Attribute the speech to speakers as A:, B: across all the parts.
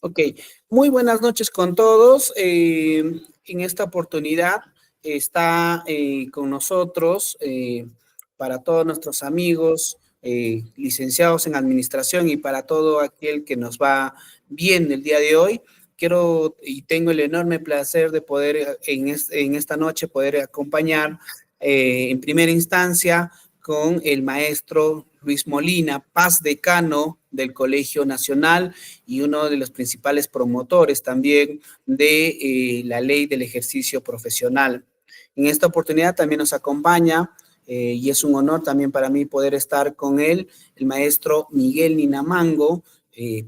A: Ok, muy buenas noches con todos. En esta oportunidad está con nosotros para todos nuestros amigos licenciados en administración y para todo aquel que nos va viendo el día de hoy. Quiero y tengo el enorme placer de poder en esta noche poder acompañar en primera instancia con el maestro Luis Molina, Paz Decano del Colegio Nacional y uno de los principales promotores también de la ley del ejercicio profesional. En esta oportunidad también nos acompaña y es un honor también para mí poder estar con él, el maestro Miguel Ninamango,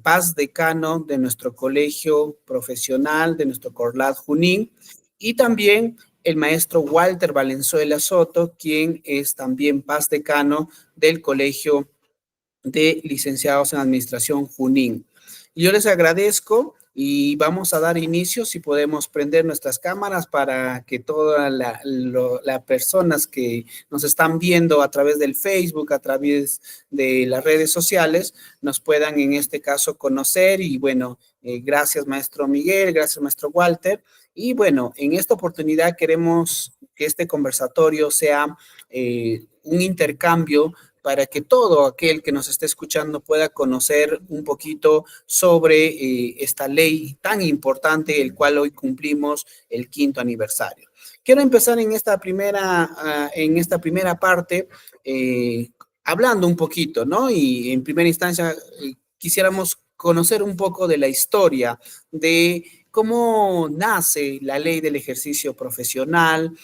A: Paz Decano de nuestro colegio profesional, de nuestro Corlat Junín, y también el maestro Walter Valenzuela Soto, quien es también Paz Decano del Colegio de Licenciados en Administración Junín. Yo les agradezco y vamos a dar inicio, si podemos prender nuestras cámaras para que todas las personas que nos están viendo a través del Facebook, a través de las redes sociales, nos puedan en este caso conocer y bueno, gracias maestro Miguel, gracias maestro Walter. Y bueno, en esta oportunidad queremos que este conversatorio sea un intercambio para que todo aquel que nos esté escuchando pueda conocer un poquito sobre esta ley tan importante, el cual hoy cumplimos el 5º aniversario. Quiero empezar en esta primera parte hablando un poquito, ¿no? Y en primera instancia quisiéramos conocer un poco de la historia de cómo nace la ley del ejercicio profesional,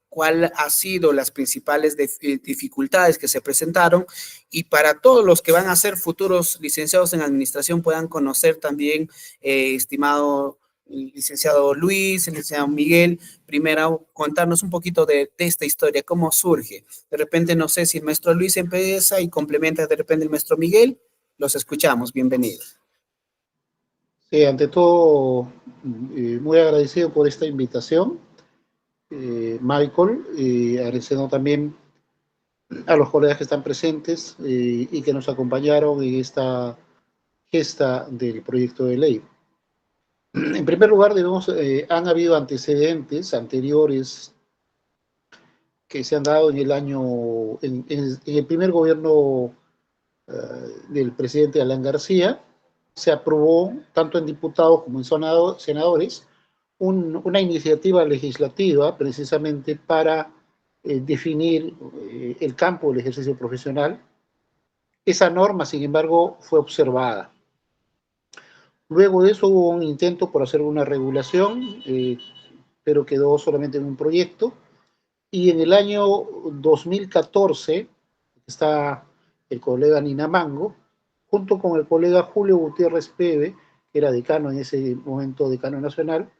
A: cuál ha sido las principales dificultades que se presentaron y para todos los que van a ser futuros licenciados en administración puedan conocer también, estimado licenciado Luis, licenciado Miguel, primero contarnos un poquito de esta historia, cómo surge. De repente no sé si el maestro Luis empieza y complementa de repente el maestro Miguel. Los escuchamos, bienvenidos.
B: Sí, ante todo, muy agradecido por esta invitación, Michael, agradeciendo también a los colegas que están presentes y que nos acompañaron en esta gesta del proyecto de ley. En primer lugar, han habido antecedentes anteriores que se han dado en el año, en el primer gobierno del presidente Alan García. Se aprobó, tanto en diputados como en senadores, una iniciativa legislativa precisamente para definir el campo del ejercicio profesional. Esa norma, sin embargo, fue observada. Luego de eso hubo un intento por hacer una regulación, pero quedó solamente en un proyecto. Y en el año 2014 está el colega Ninamango, junto con el colega Julio Gutiérrez Peve, que era decano en ese momento, decano nacional,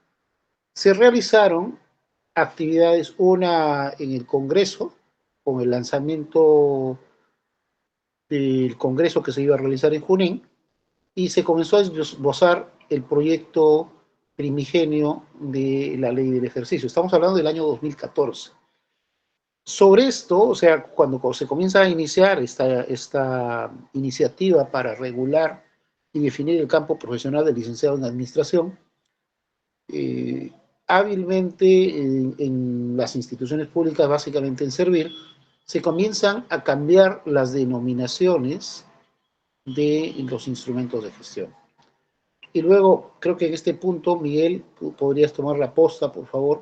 B: se realizaron actividades, una en el Congreso, con el lanzamiento del Congreso que se iba a realizar en Junín, y se comenzó a esbozar el proyecto primigenio de la ley del ejercicio. Estamos hablando del año 2014. Sobre esto, o sea, cuando se comienza a iniciar esta iniciativa para regular y definir el campo profesional del licenciado en administración, hábilmente en las instituciones públicas, básicamente en Servir, se comienzan a cambiar las denominaciones de los instrumentos de gestión. Y luego, creo que en este punto, Miguel, tú podrías tomar la posta, por favor,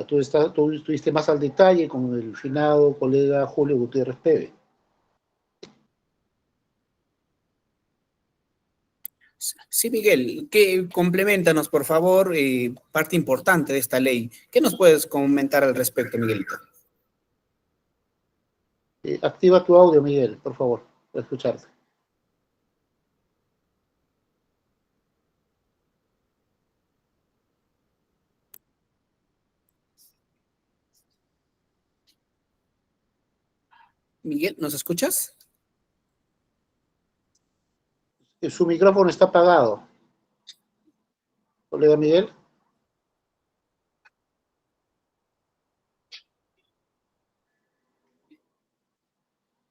B: tú estuviste más al detalle con el finado colega Julio Gutiérrez Peve.
A: Sí, Miguel, compleméntanos, por favor, parte importante de esta ley. ¿Qué nos puedes comentar al respecto, Miguelito?
B: Activa tu audio, Miguel, por favor, para escucharte.
A: Miguel, ¿nos escuchas?
B: Su micrófono está apagado. Colega Miguel.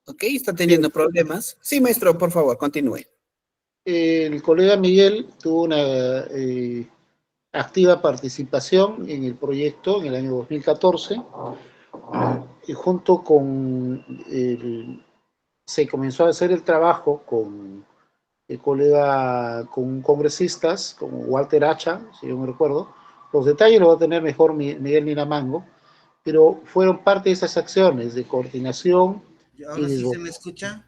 A: Ok, está teniendo problemas. Sí, maestro, por favor, continúe.
B: El colega Miguel tuvo una activa participación en el proyecto en el año 2014 y junto con se comenzó a hacer el trabajo con el colega, con congresistas como Walter Hacha, si yo me recuerdo. Los detalles los va a tener mejor Miguel Ninamango, pero fueron parte de esas acciones de coordinación y
C: ¿Ahora sí
B: de...
C: se me escucha?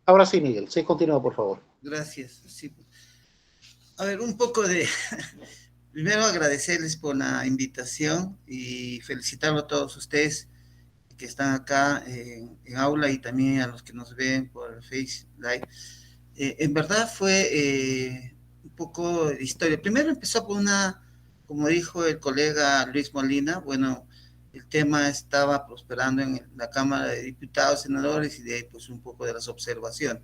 B: Ahora sí, Miguel, sí, continúa, por favor.
C: Gracias. Sí. A ver, un poco de... Primero agradecerles por la invitación y felicitarlo a todos ustedes que están acá en aula y también a los que nos ven por Face Live. En verdad fue un poco de historia. Primero empezó por una, como dijo el colega Luis Molina, bueno, el tema estaba prosperando en la Cámara de Diputados, Senadores, y de ahí pues un poco de las observaciones.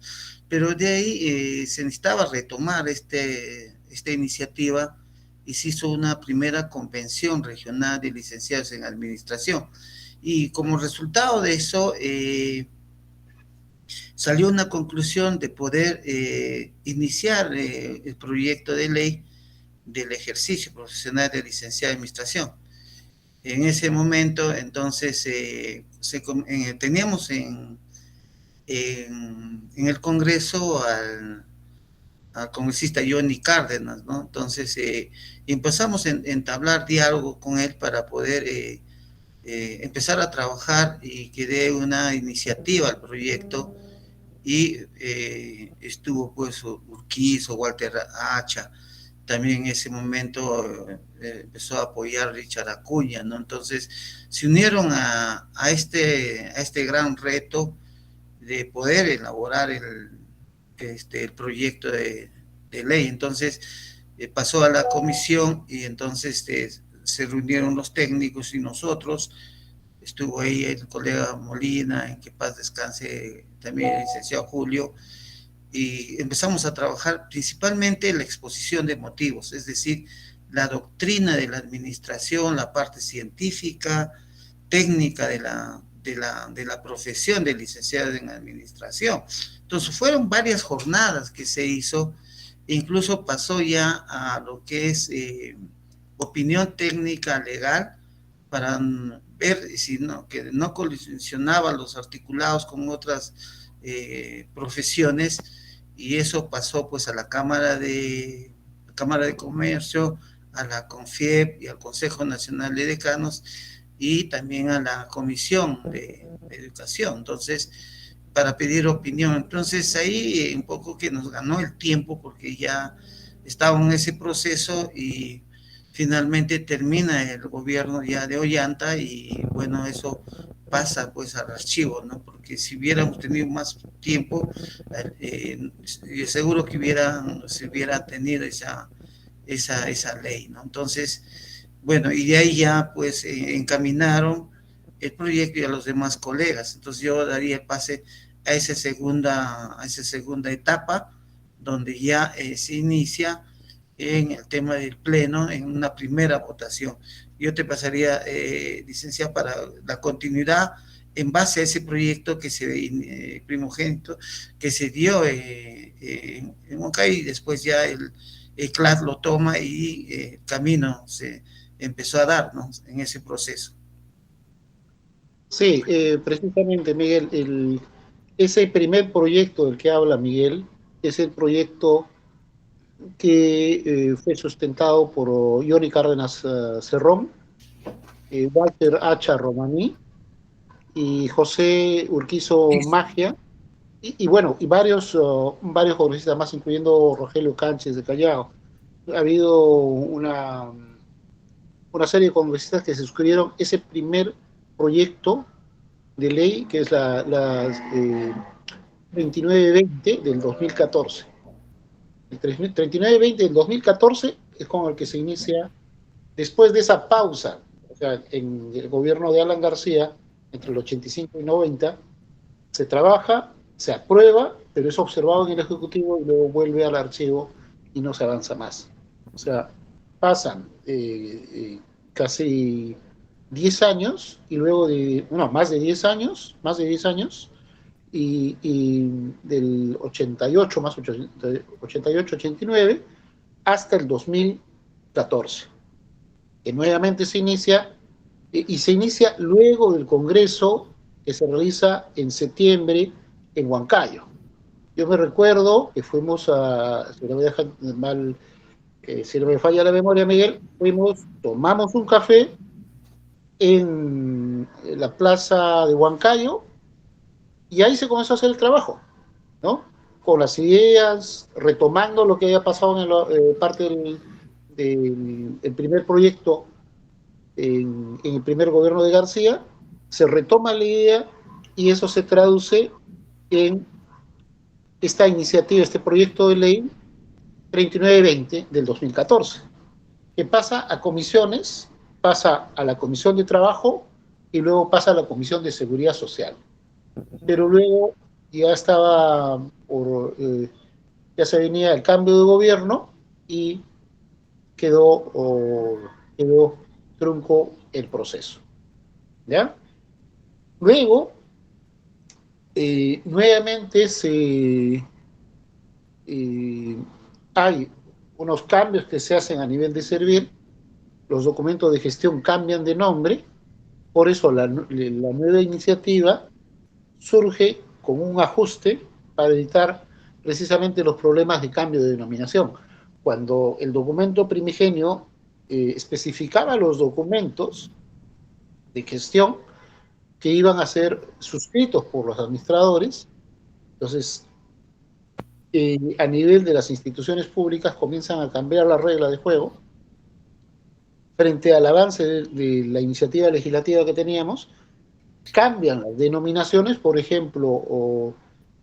C: Pero de ahí se necesitaba retomar esta iniciativa y se hizo una primera convención regional de licenciados en administración. Y como resultado de eso, salió una conclusión de poder iniciar el proyecto de ley del ejercicio profesional de licenciado en administración. En ese momento, entonces, teníamos en el Congreso al congresista Johnny Cárdenas, ¿no? Entonces, empezamos a entablar diálogo con él para poder empezar a trabajar y que dé una iniciativa al proyecto y estuvo pues Urquizo, Walter Hacha, también en ese momento empezó a apoyar Richard Acuña, ¿no? Entonces se unieron a este gran reto de poder elaborar el proyecto de ley. Entonces pasó a la comisión y entonces se reunieron los técnicos y nosotros. Estuvo ahí el colega Molina, en que paz descanse también el licenciado Julio, y empezamos a trabajar principalmente en la exposición de motivos, es decir, la doctrina de la administración, la parte científica, técnica de la profesión de licenciado en administración. Entonces fueron varias jornadas que se hizo, e incluso pasó ya a lo que es opinión técnica legal, para ver si no, que no colisionaba los articulados con otras profesiones, y eso pasó pues a la Cámara de Comercio, a la CONFIEP y al Consejo Nacional de Decanos y también a la Comisión de Educación, entonces, para pedir opinión. Entonces ahí un poco que nos ganó el tiempo porque ya estábamos en ese proceso y finalmente termina el gobierno ya de Ollanta y bueno, eso pasa pues al archivo, ¿no? Porque si hubiéramos tenido más tiempo, seguro que se hubiera tenido esa ley, ¿no? Entonces, bueno, y de ahí ya pues encaminaron el proyecto y a los demás colegas. Entonces yo daría el pase a esa segunda etapa, donde ya se inicia en el tema del pleno, en una primera votación. Yo te pasaría, licencia, para la continuidad en base a ese proyecto que primogénito que se dio en Huancay, y después ya el CLAD lo toma y el camino se empezó a dar, ¿no? En ese proceso.
B: Sí, precisamente, Miguel, ese primer proyecto del que habla Miguel es el proyecto que fue sustentado por Johnny Cárdenas Cerrón, Walter Hacha Romaní y José Urquizo Magia, y bueno, y varios congresistas más, incluyendo Rogelio Cánchez de Callao. Ha habido una serie de congresistas que se suscribieron ese primer proyecto de ley, que es la 3920 del 2014. El 3920 del 2014 es con el que se inicia, después de esa pausa, o sea, en el gobierno de Alan García, entre el 85 y 90, se trabaja, se aprueba, pero es observado en el Ejecutivo y luego vuelve al archivo y no se avanza más. O sea, pasan casi 10 años y luego más de 10 años, y del 88 más 88, 89 hasta el 2014, que nuevamente se inicia, y se inicia luego del Congreso que se realiza en septiembre en Huancayo. Yo me recuerdo que fuimos si no me dejan mal, si no me falla la memoria, Miguel, tomamos un café en la plaza de Huancayo y ahí se comenzó a hacer el trabajo, ¿no? Con las ideas, retomando lo que había pasado en parte del primer proyecto en el primer gobierno de García, se retoma la idea y eso se traduce en esta iniciativa, este proyecto de ley 3920 del 2014, que pasa a comisiones, pasa a la Comisión de Trabajo y luego pasa a la Comisión de Seguridad Social. Pero luego ya estaba, ya se venía el cambio de gobierno y quedó trunco el proceso. ¿Ya? Luego, nuevamente hay unos cambios que se hacen a nivel de Servir, los documentos de gestión cambian de nombre, por eso la nueva iniciativa surge como un ajuste para evitar precisamente los problemas de cambio de denominación. Cuando el documento primigenio especificaba los documentos de gestión que iban a ser suscritos por los administradores, entonces a nivel de las instituciones públicas comienzan a cambiar las reglas de juego frente al avance de la iniciativa legislativa que teníamos. Cambian las denominaciones, por ejemplo, o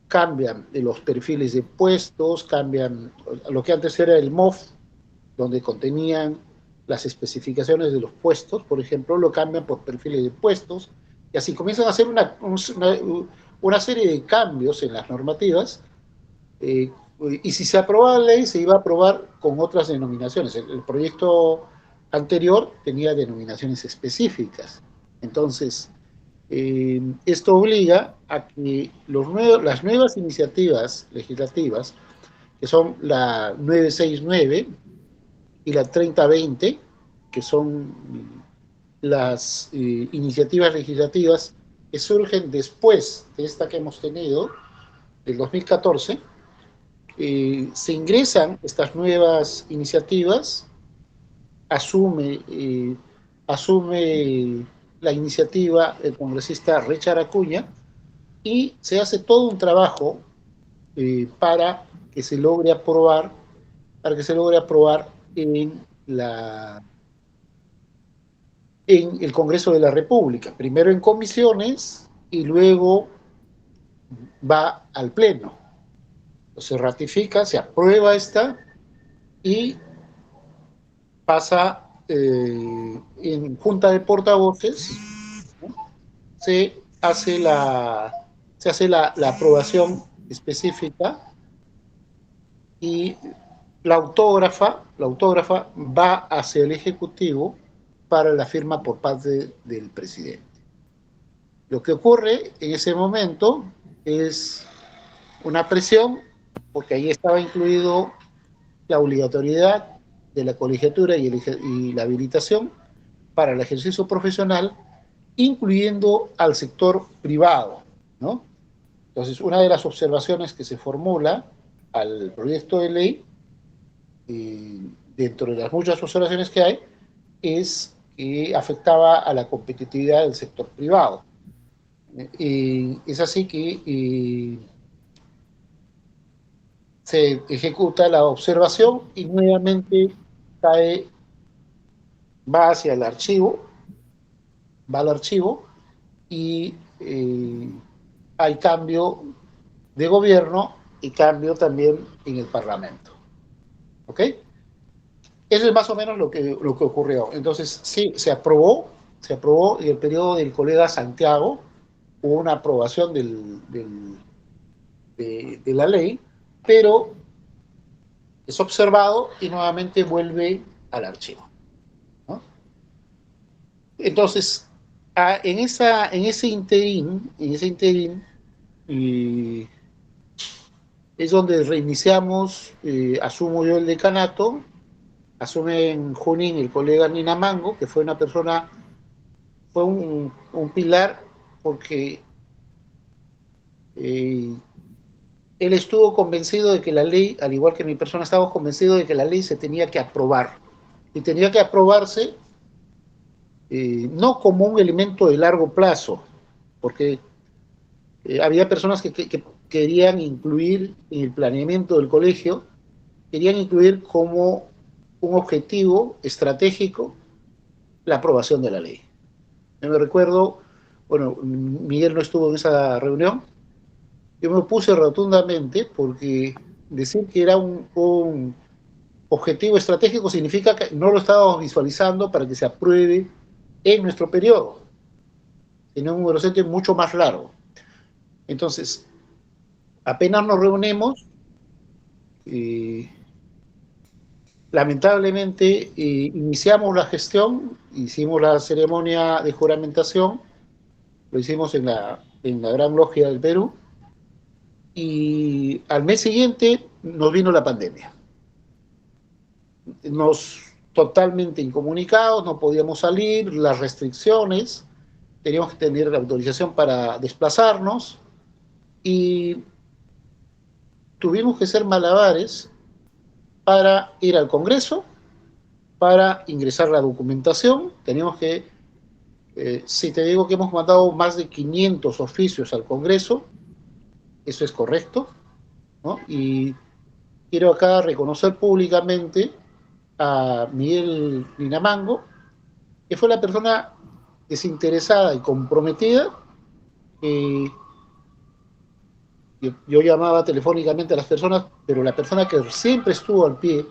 B: cambian los perfiles de puestos, cambian lo que antes era el MOF, donde contenían las especificaciones de los puestos, por ejemplo, lo cambian por perfiles de puestos, y así comienzan a hacer una serie de cambios en las normativas, y si se aprobaba la ley, se iba a aprobar con otras denominaciones. El proyecto anterior tenía denominaciones específicas. Entonces, esto obliga a que las nuevas iniciativas legislativas, que son la 969 y la 3020, que son las iniciativas legislativas que surgen después de esta que hemos tenido, del 2014, se ingresan estas nuevas iniciativas, asume la iniciativa el congresista Richard Acuña, y se hace todo un trabajo para que se logre aprobar en el Congreso de la República, primero en comisiones y luego va al Pleno. Se ratifica, se aprueba esta y pasa en Junta de Portavoces, ¿no? se hace la aprobación específica y la autógrafa va hacia el Ejecutivo para la firma por parte del presidente. Lo que ocurre en ese momento es una presión, porque ahí estaba incluido la obligatoriedad de la colegiatura y la habilitación para el ejercicio profesional, incluyendo al sector privado, ¿no? Entonces, una de las observaciones que se formula al proyecto de ley, dentro de las muchas observaciones que hay, es que afectaba a la competitividad del sector privado. Es así que se ejecuta la observación y nuevamente va hacia el archivo, va al archivo y hay cambio de gobierno y cambio también en el Parlamento. ¿Ok? Eso es más o menos lo que ocurrió. Entonces, sí, se aprobó en el periodo del colega Santiago, hubo una aprobación de la ley, pero es observado y nuevamente vuelve al archivo, ¿no? Entonces, en ese interín y es donde reiniciamos, asumo yo el decanato, asume en Junín el colega Nina Mango, que fue una persona, fue un pilar, porque él estuvo convencido de que la ley, al igual que mi persona, estábamos convencidos de que la ley se tenía que aprobar, y tenía que aprobarse no como un elemento de largo plazo, porque había personas que querían incluir en el planeamiento del colegio, querían incluir como un objetivo estratégico la aprobación de la ley. Yo me recuerdo, bueno, Miguel no estuvo en esa reunión, yo me opuse rotundamente porque decir que era un objetivo estratégico significa que no lo estábamos visualizando para que se apruebe en nuestro periodo, sino un horizonte mucho más largo. Entonces, apenas nos reunimos, lamentablemente iniciamos la gestión, hicimos la ceremonia de juramentación, lo hicimos en la Gran Logia del Perú, y al mes siguiente nos vino la pandemia. Nos totalmente incomunicados, no podíamos salir, las restricciones, teníamos que tener la autorización para desplazarnos, y tuvimos que hacer malabares para ir al Congreso, para ingresar la documentación. Teníamos que, si te digo que hemos mandado más de 500 oficios al Congreso, eso es correcto, ¿no? Y quiero acá reconocer públicamente a Miguel Linamango, que fue la persona desinteresada y comprometida. Yo llamaba telefónicamente a las personas, pero la persona que siempre estuvo al pie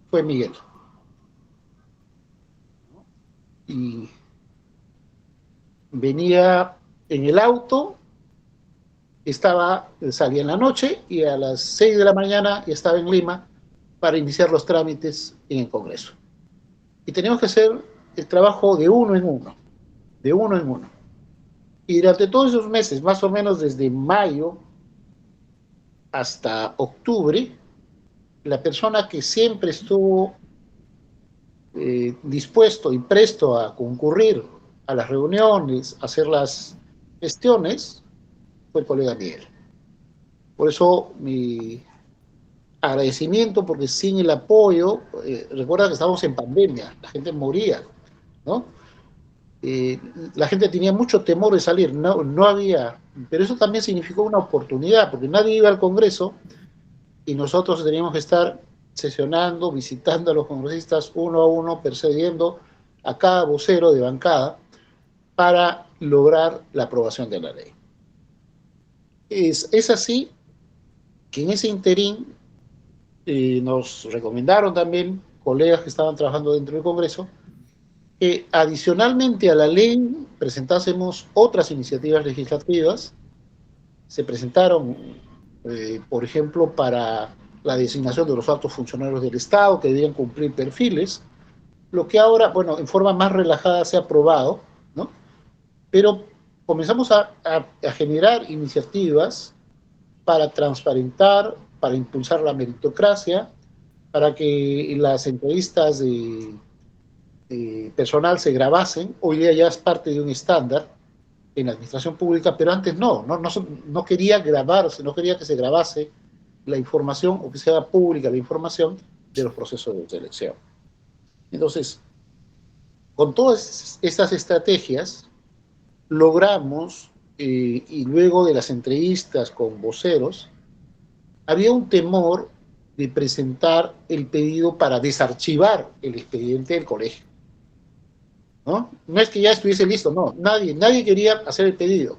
B: fue Miguel. Y venía en el auto, salía en la noche y a las 6 de la mañana ya estaba en Lima para iniciar los trámites en el Congreso. Y teníamos que hacer el trabajo de uno en uno, de uno en uno. Y durante todos esos meses, más o menos desde mayo hasta octubre, la persona que siempre estuvo dispuesto y presto a concurrir a las reuniones, a hacer las gestiones, fue el colega Miguel. Por eso mi agradecimiento, porque sin el apoyo, recuerda que estábamos en pandemia, la gente moría, ¿no? La gente tenía mucho temor de salir, no había, pero eso también significó una oportunidad, porque nadie iba al Congreso y nosotros teníamos que estar sesionando, visitando a los congresistas uno a uno, persiguiendo a cada vocero de bancada para lograr la aprobación de la ley. Es así que en ese interín nos recomendaron también colegas que estaban trabajando dentro del Congreso que adicionalmente a la ley presentásemos otras iniciativas legislativas. Se presentaron, por ejemplo, para la designación de los altos funcionarios del Estado que debían cumplir perfiles, lo que ahora, bueno, en forma más relajada se ha aprobado, ¿no? Pero comenzamos a generar iniciativas para transparentar, para impulsar la meritocracia, para que las entrevistas de personal se grabasen. Hoy día ya es parte de un estándar en la administración pública, pero antes no quería grabarse, no quería que se grabase la información o que sea pública la información de los procesos de selección. Entonces, con todas estas estrategias, logramos, y luego de las entrevistas con voceros, había un temor de presentar el pedido para desarchivar el expediente del colegio. ¿No? No es que ya estuviese listo, no, nadie quería hacer el pedido.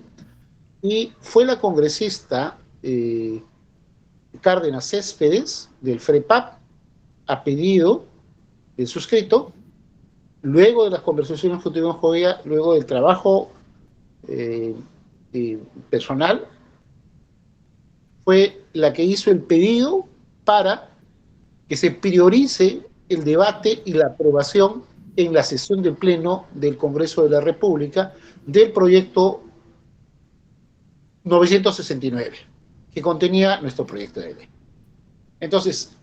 B: Y fue la congresista Cárdenas Céspedes, del FREPAP, a pedido del suscrito, luego de las conversaciones que tuvimos con ella, luego del trabajo personal, fue la que hizo el pedido para que se priorice el debate y la aprobación en la sesión de pleno del Congreso de la República del proyecto 969, que contenía nuestro proyecto de ley. Entonces,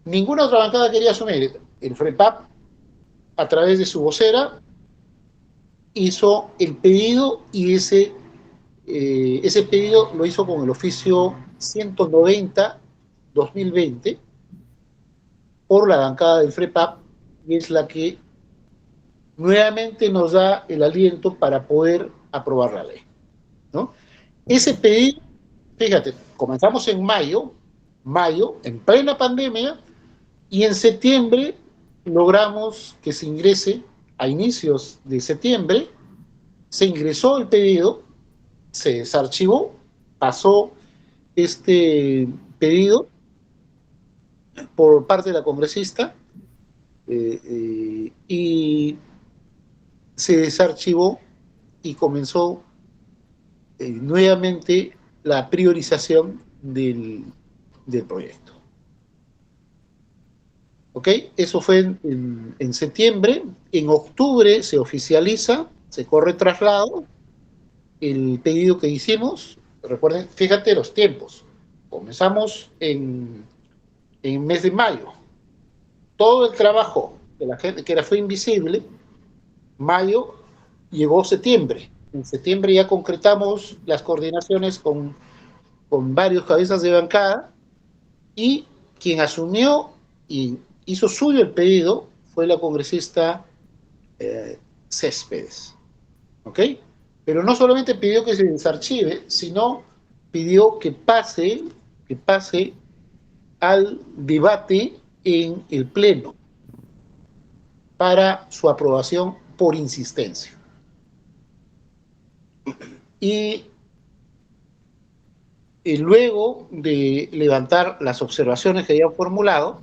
B: ninguna otra bancada quería asumir. El FREPAP, a través de su vocera, hizo el pedido y ese pedido lo hizo con el oficio 190-2020 por la bancada del FREPAP, y es la que nuevamente nos da el aliento para poder aprobar la ley, ¿no? Ese pedido, fíjate, comenzamos en mayo, en plena pandemia, y en septiembre logramos que se ingrese, a inicios de septiembre, se ingresó el pedido, se desarchivó, pasó este pedido por parte de la congresista y se desarchivó y comenzó nuevamente la priorización del proyecto. ¿Ok? Eso fue en septiembre. En octubre se oficializa, se corre traslado, el pedido que hicimos. Recuerden, fíjate los tiempos. Comenzamos en mes de mayo. Todo el trabajo de la gente que fue invisible, mayo, llegó septiembre. En septiembre ya concretamos las coordinaciones con varios cabezas de bancada, y quien asumió y hizo suyo el pedido fue la congresista Céspedes. ¿Ok? Pero no solamente pidió que se desarchive, sino pidió que pase al debate en el Pleno para su aprobación por insistencia. Y luego de levantar las observaciones que habían formulado,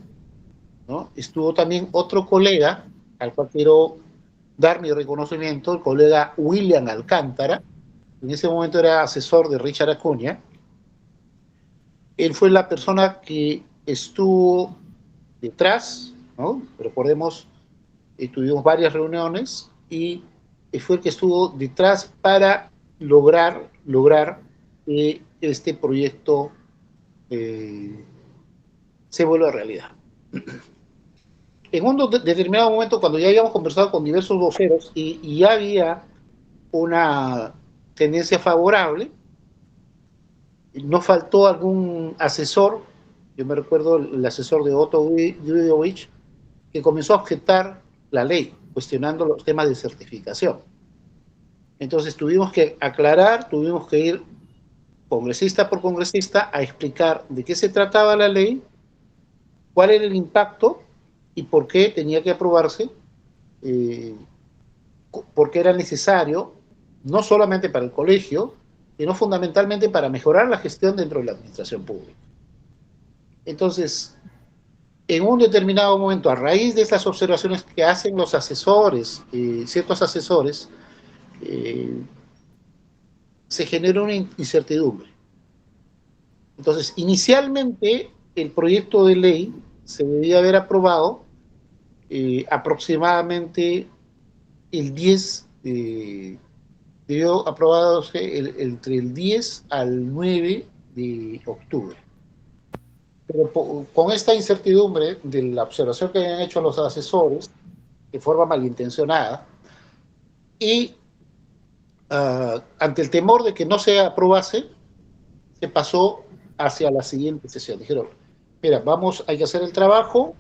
B: ¿no?, estuvo también otro colega, al cual quiero dar mi reconocimiento, el colega William Alcántara. En ese momento era asesor de Richard Acuña. Él fue la persona que estuvo detrás, ¿no? Recordemos, tuvimos varias reuniones y fue el que estuvo detrás para lograr que este proyecto se vuelva realidad. En un determinado momento, cuando ya habíamos conversado con diversos voceros y ya había una tendencia favorable, nos faltó algún asesor. Yo me recuerdo el asesor de Otto Dudovich, que comenzó a objetar la ley, cuestionando los temas de certificación. Entonces tuvimos que aclarar, tuvimos que ir congresista por congresista a explicar de qué se trataba la ley, cuál era el impacto y por qué tenía que aprobarse, porque era necesario, no solamente para el colegio, sino fundamentalmente para mejorar la gestión dentro de la administración pública. Entonces, en un determinado momento, a raíz de estas observaciones que hacen los asesores, ciertos asesores, se generó una incertidumbre. Entonces, inicialmente, el proyecto de ley se debía haber aprobado aproximadamente el 10, debió aprobarse entre el 10 al 9 de octubre. Pero con esta incertidumbre de la observación que habían hecho los asesores, de forma malintencionada, y ante el temor de que no se aprobase, se pasó hacia la siguiente sesión. Dijeron, mira, hay que hacer el trabajo,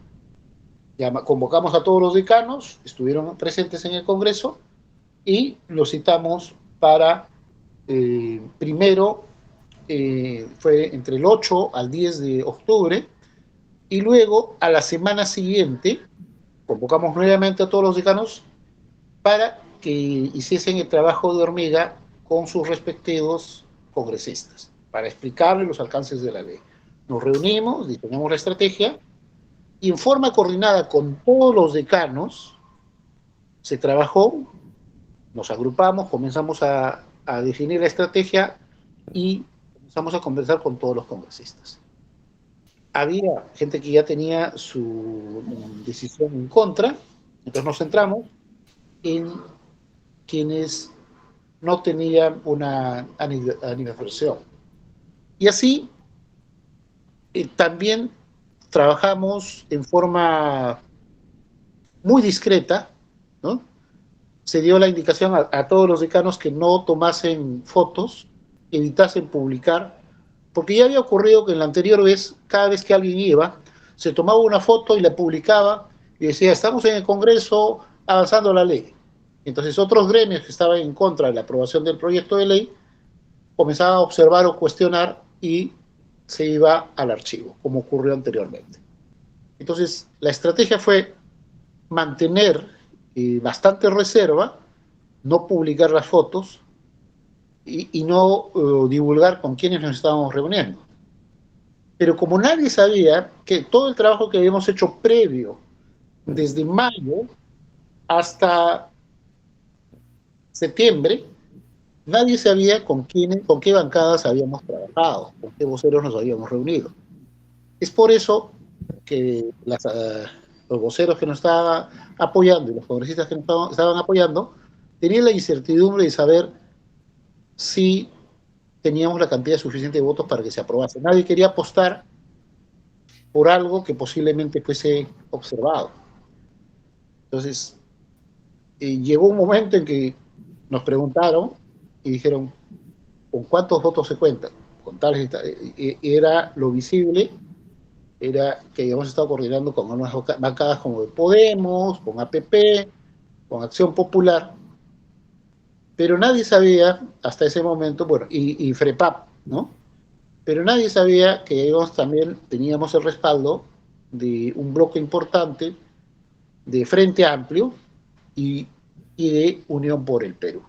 B: convocamos a todos los decanos, estuvieron presentes en el Congreso, y los citamos para, primero, fue entre el 8 al 10 de octubre, y luego, a la semana siguiente, convocamos nuevamente a todos los decanos para que hiciesen el trabajo de hormiga con sus respectivos congresistas, para explicarles los alcances de la ley. Nos reunimos, diseñamos la estrategia, y en forma coordinada con todos los decanos, se trabajó, nos agrupamos, comenzamos a definir la estrategia y comenzamos a conversar con todos los congresistas. Había gente que ya tenía su decisión en contra, entonces nos centramos en quienes no tenían una animación. Y así también trabajamos en forma muy discreta, ¿no? Se dio la indicación a todos los decanos que no tomasen fotos, evitasen publicar, porque ya había ocurrido que en la anterior vez, cada vez que alguien iba, se tomaba una foto y la publicaba y decía, estamos en el Congreso avanzando la ley. Entonces otros gremios que estaban en contra de la aprobación del proyecto de ley comenzaban a observar o cuestionar y se iba al archivo, como ocurrió anteriormente. Entonces la estrategia fue mantener bastante reserva, no publicar las fotos y no divulgar con quienes nos estábamos reuniendo. Pero como nadie sabía que todo el trabajo que habíamos hecho previo, desde mayo hasta septiembre, nadie sabía con qué bancadas habíamos trabajado, con qué voceros nos habíamos reunido. Es por eso que los voceros que nos estaban apoyando y los congresistas que nos estaban apoyando tenían la incertidumbre de saber si teníamos la cantidad suficiente de votos para que se aprobase. Nadie quería apostar por algo que posiblemente fuese observado. Entonces, llegó un momento en que nos preguntaron y dijeron, ¿con cuántos votos se cuentan? Con tales, era lo visible, era que habíamos estado coordinando con unas bancadas como de Podemos, con APP, con Acción Popular, pero nadie sabía hasta ese momento, bueno, y FREPAP, ¿no? Pero nadie sabía que ellos también teníamos el respaldo de un bloque importante de Frente Amplio y de Unión por el Perú.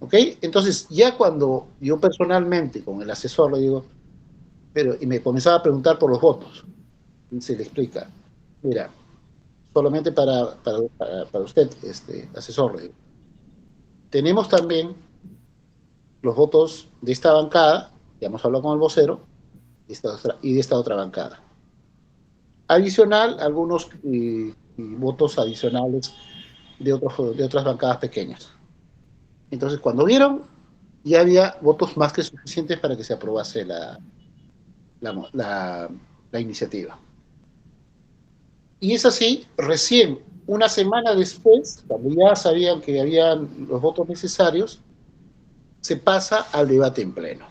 B: ¿Ok? Entonces, ya cuando yo personalmente con el asesor le digo, y me comenzaba a preguntar por los votos, y se le explica, mira, solamente para usted, asesor, le digo, tenemos también los votos de esta bancada, ya hemos hablado con el vocero, y de esta otra bancada. Adicional, algunos votos adicionales de otras bancadas pequeñas. Entonces, cuando vieron, ya había votos más que suficientes para que se aprobase la iniciativa. Y es así, recién una semana después, cuando ya sabían que habían los votos necesarios, se pasa al debate en pleno.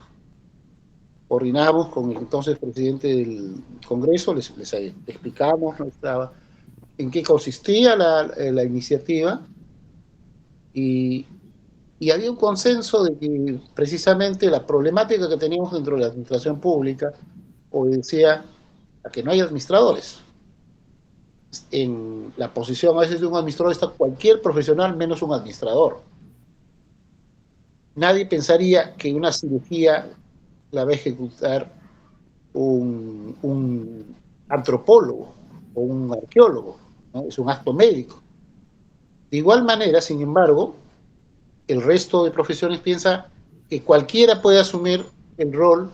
B: Coordinamos con el entonces presidente del Congreso, les explicamos en qué consistía la iniciativa y había un consenso de que precisamente la problemática que teníamos dentro de la administración pública obedecía a que no hay administradores. En la posición a veces de un administrador está cualquier profesional menos un administrador. Nadie pensaría que una cirugía la va a ejecutar un antropólogo o un arqueólogo, ¿no? Es un acto médico. De igual manera, sin embargo, el resto de profesiones piensa que cualquiera puede asumir el rol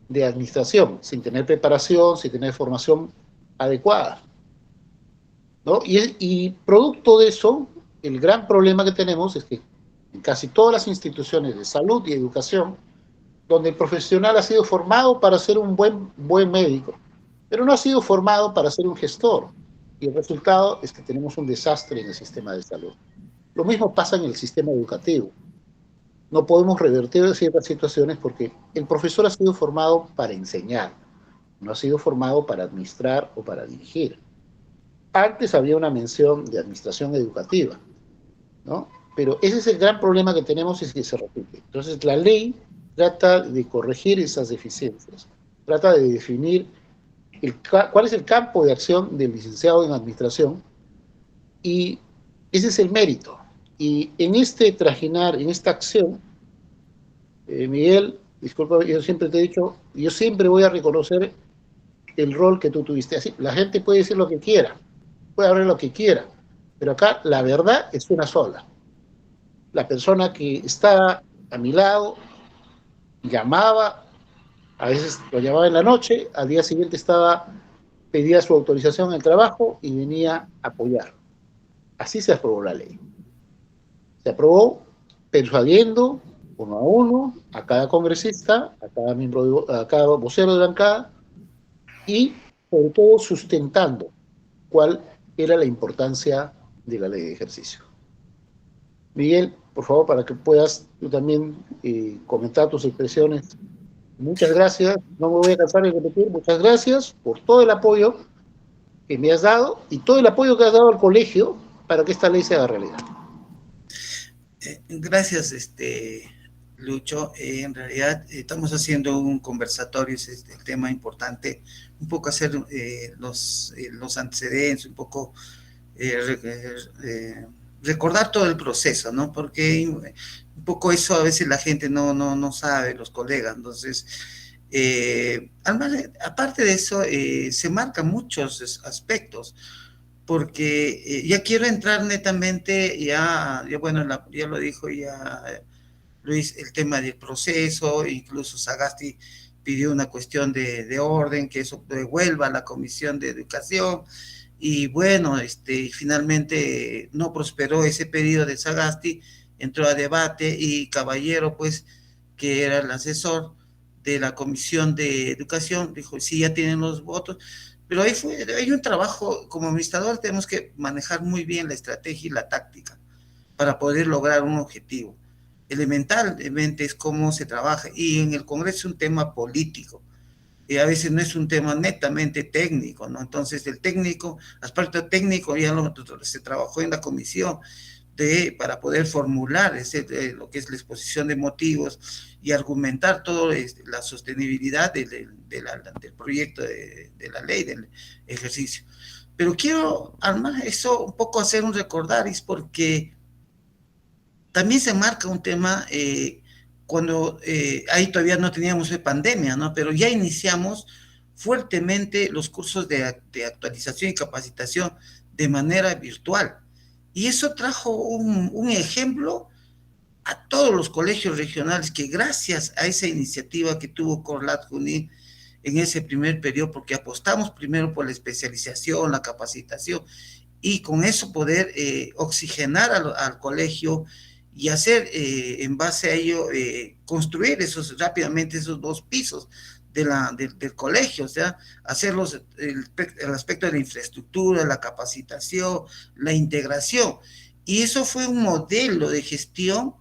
B: de administración sin tener preparación, sin tener formación adecuada, ¿no? Y producto de eso, el gran problema que tenemos es que en casi todas las instituciones de salud y educación, donde el profesional ha sido formado para ser un buen médico, pero no ha sido formado para ser un gestor. Y el resultado es que tenemos un desastre en el sistema de salud. Lo mismo pasa en el sistema educativo. No podemos revertir ciertas situaciones porque el profesor ha sido formado para enseñar, no ha sido formado para administrar o para dirigir. Antes había una mención de administración educativa, ¿no? Pero ese es el gran problema que tenemos y que se repite. Entonces la ley trata de corregir esas deficiencias, trata de definir cuál es el campo de acción del licenciado en administración y ese es el mérito. Y en este trajinar, en esta acción, Miguel, disculpa, yo siempre te he dicho, yo siempre voy a reconocer el rol que tú tuviste. Así, la gente puede decir lo que quiera, puede hablar lo que quiera, pero acá la verdad es una sola. La persona que está a mi lado llamaba, a veces lo llamaba en la noche, al día siguiente pedía su autorización en el trabajo y venía a apoyar. Así se aprobó la ley. Se aprobó persuadiendo uno a uno a cada congresista, a cada miembro, a cada vocero de bancada y sobre todo sustentando cuál era la importancia de la ley de ejercicio. Miguel, por favor, para que puedas tú también comentar tus expresiones. Muchas gracias, no me voy a cansar de repetir, muchas gracias por todo el apoyo que me has dado y todo el apoyo que has dado al colegio para que esta ley se haga realidad.
C: Gracias, Lucho. En realidad estamos haciendo un conversatorio, es el tema importante, un poco hacer los antecedentes, un poco recordar todo el proceso, ¿no? Porque un poco eso a veces la gente no sabe, los colegas. Entonces, aparte de eso, se marcan muchos aspectos, porque ya quiero entrar netamente, ya bueno, ya lo dijo ya Luis, el tema del proceso, incluso Sagasti pidió una cuestión de orden, que eso devuelva a la Comisión de Educación, y bueno, finalmente no prosperó ese pedido de Sagasti, entró a debate y Caballero, pues, que era el asesor de la Comisión de Educación, dijo, sí, ya tienen los votos, pero hay un trabajo, como administrador tenemos que manejar muy bien la estrategia y la táctica para poder lograr un objetivo. Elementalmente es cómo se trabaja, y en el Congreso es un tema político, y a veces no es un tema netamente técnico, ¿no? Entonces el aspecto técnico ya se trabajó en la comisión para poder formular lo que es la exposición de motivos y argumentar todo la sostenibilidad del proyecto de la ley del ejercicio. Pero quiero, además, eso un poco hacer un recordar, es porque también se marca un tema cuando ahí todavía no teníamos pandemia, ¿no? Pero ya iniciamos fuertemente los cursos de actualización y capacitación de manera virtual. Y eso trajo un ejemplo a todos los colegios regionales que gracias a esa iniciativa que tuvo Corlat Junín en ese primer periodo, porque apostamos primero por la especialización, la capacitación, y con eso poder oxigenar al colegio y hacer en base a ello, construir rápidamente esos 2 pisos del colegio, o sea, hacer el aspecto de la infraestructura, la capacitación, la integración. Y eso fue un modelo de gestión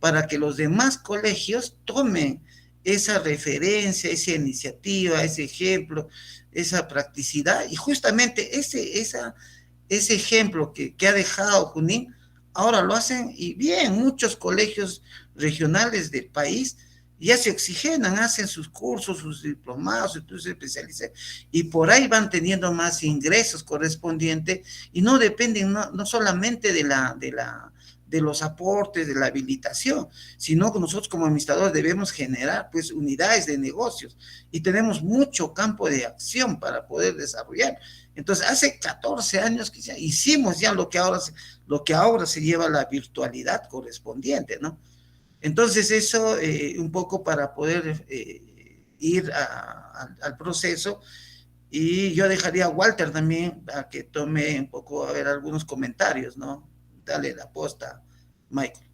C: para que los demás colegios tomen esa referencia, esa iniciativa, ese ejemplo, esa practicidad, y justamente ese ejemplo que ha dejado Junín, ahora lo hacen, y bien, muchos colegios regionales del país ya se oxigenan, hacen sus cursos, sus diplomados, sus especializaciones, y por ahí van teniendo más ingresos correspondientes, y no dependen no solamente de los aportes, de la habilitación, sino que nosotros como administradores debemos generar pues unidades de negocios, y tenemos mucho campo de acción para poder desarrollar. Entonces, hace 14 años que ya hicimos ya lo que ahora se lleva la virtualidad correspondiente, ¿no? Entonces, eso un poco para poder ir al proceso, y yo dejaría a Walter también a que tome un poco, a ver, algunos comentarios, ¿no? Dale la posta, Michael.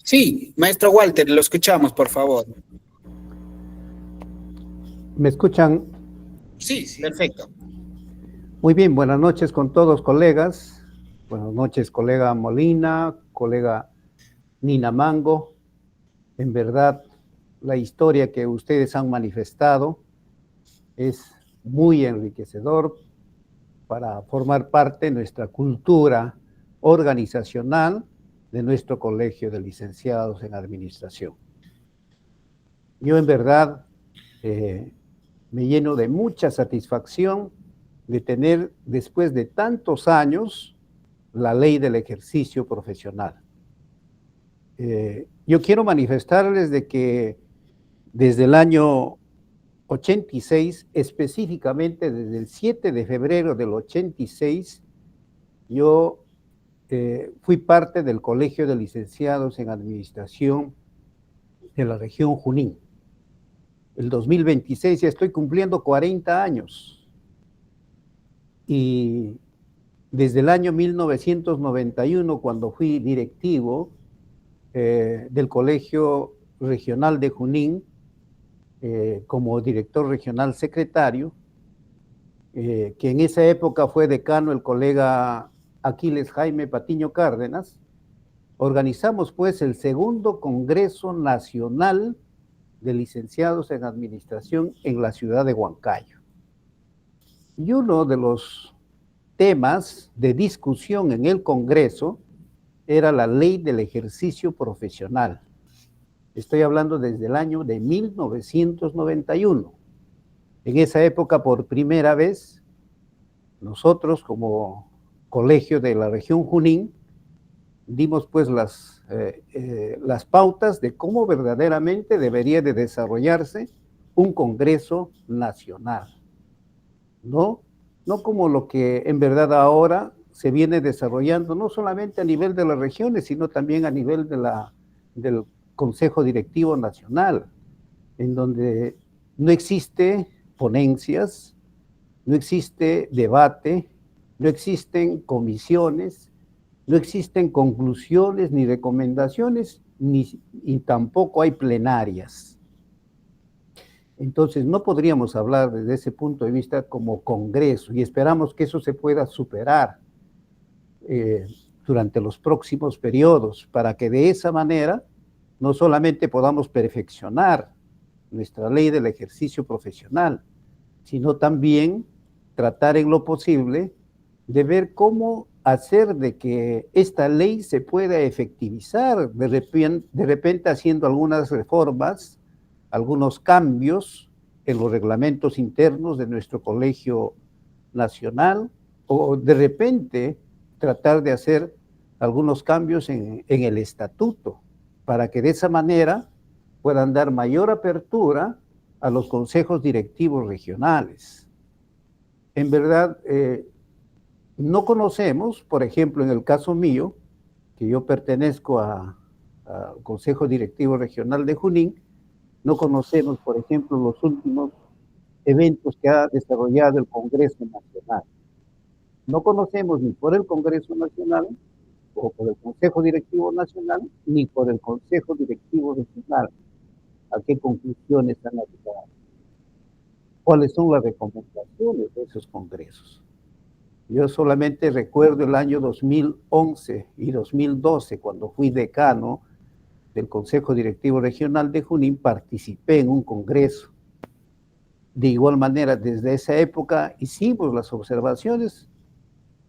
A: Sí, maestro Walter, lo escuchamos, por favor.
D: ¿Me escuchan?
A: Sí, perfecto.
D: Muy bien, buenas noches con todos, colegas. Buenas noches, colega Molina, colega Nina Mango. En verdad, la historia que ustedes han manifestado es muy enriquecedor para formar parte de nuestra cultura organizacional de nuestro Colegio de Licenciados en Administración. Yo en verdad me lleno de mucha satisfacción de tener, después de tantos años, la ley del ejercicio profesional. Yo quiero manifestarles de que desde el año 86, específicamente desde el 7 de febrero del 86, yo fui parte del Colegio de Licenciados en Administración de la región Junín. El 2026 ya estoy cumpliendo 40 años. Y desde el año 1991, cuando fui directivo del Colegio Regional de Junín, como director regional secretario, que en esa época fue decano el colega Aquiles Jaime Patiño Cárdenas, organizamos pues el segundo Congreso Nacional de Licenciados en Administración en la ciudad de Huancayo. Y uno de los temas de discusión en el Congreso era la ley del ejercicio profesional. Estoy hablando desde el año de 1991. En esa época, por primera vez, nosotros como colegio de la región Junín, dimos pues las pautas de cómo verdaderamente debería de desarrollarse un Congreso Nacional. No como lo que en verdad ahora se viene desarrollando, no solamente a nivel de las regiones, sino también a nivel del Consejo Directivo Nacional, en donde no existe ponencias, no existe debate, no existen comisiones, no existen conclusiones ni recomendaciones, y tampoco hay plenarias. Entonces, no podríamos hablar desde ese punto de vista como Congreso, y esperamos que eso se pueda superar durante los próximos periodos, para que de esa manera no solamente podamos perfeccionar nuestra ley del ejercicio profesional, sino también tratar en lo posible de ver cómo hacer de que esta ley se pueda efectivizar, de repente haciendo algunas reformas, algunos cambios en los reglamentos internos de nuestro colegio nacional, o de repente tratar de hacer algunos cambios en el estatuto, para que de esa manera puedan dar mayor apertura a los consejos directivos regionales. En verdad, no conocemos, por ejemplo, en el caso mío, que yo pertenezco al Consejo Directivo Regional de Junín, no conocemos, por ejemplo, los últimos eventos que ha desarrollado el Congreso Nacional. No conocemos ni por el Congreso Nacional, o por el Consejo Directivo Nacional, ni por el Consejo Directivo Regional. ¿A qué conclusiones han llegado? ¿Cuáles son las recomendaciones de esos congresos? Yo solamente recuerdo el año 2011 y 2012, cuando fui decano del Consejo Directivo Regional de Junín, participé en un congreso. De igual manera, desde esa época hicimos las observaciones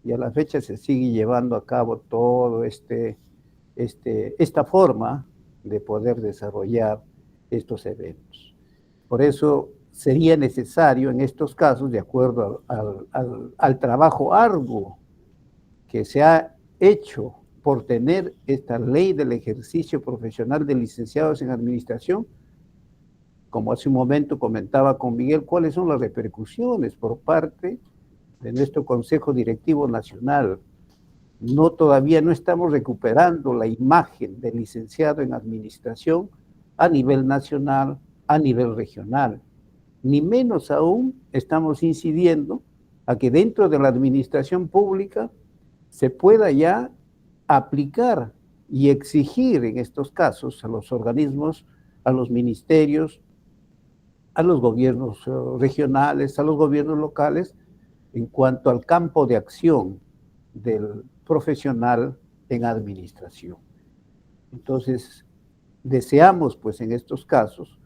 D: y a la fecha se sigue llevando a cabo todo esta forma de poder desarrollar estos eventos. Por eso sería necesario en estos casos, de acuerdo al trabajo arduo que se ha hecho por tener esta ley del ejercicio profesional de licenciados en administración, como hace un momento comentaba con Miguel, cuáles son las repercusiones por parte de nuestro Consejo Directivo Nacional. Todavía no estamos recuperando la imagen del licenciado en administración a nivel nacional, a nivel regional. Ni menos aún estamos incidiendo a que dentro de la administración pública se pueda ya aplicar y exigir en estos casos a los organismos, a los ministerios, a los gobiernos regionales, a los gobiernos locales, en cuanto al campo de acción del profesional en administración. Entonces, deseamos, pues, en estos casos,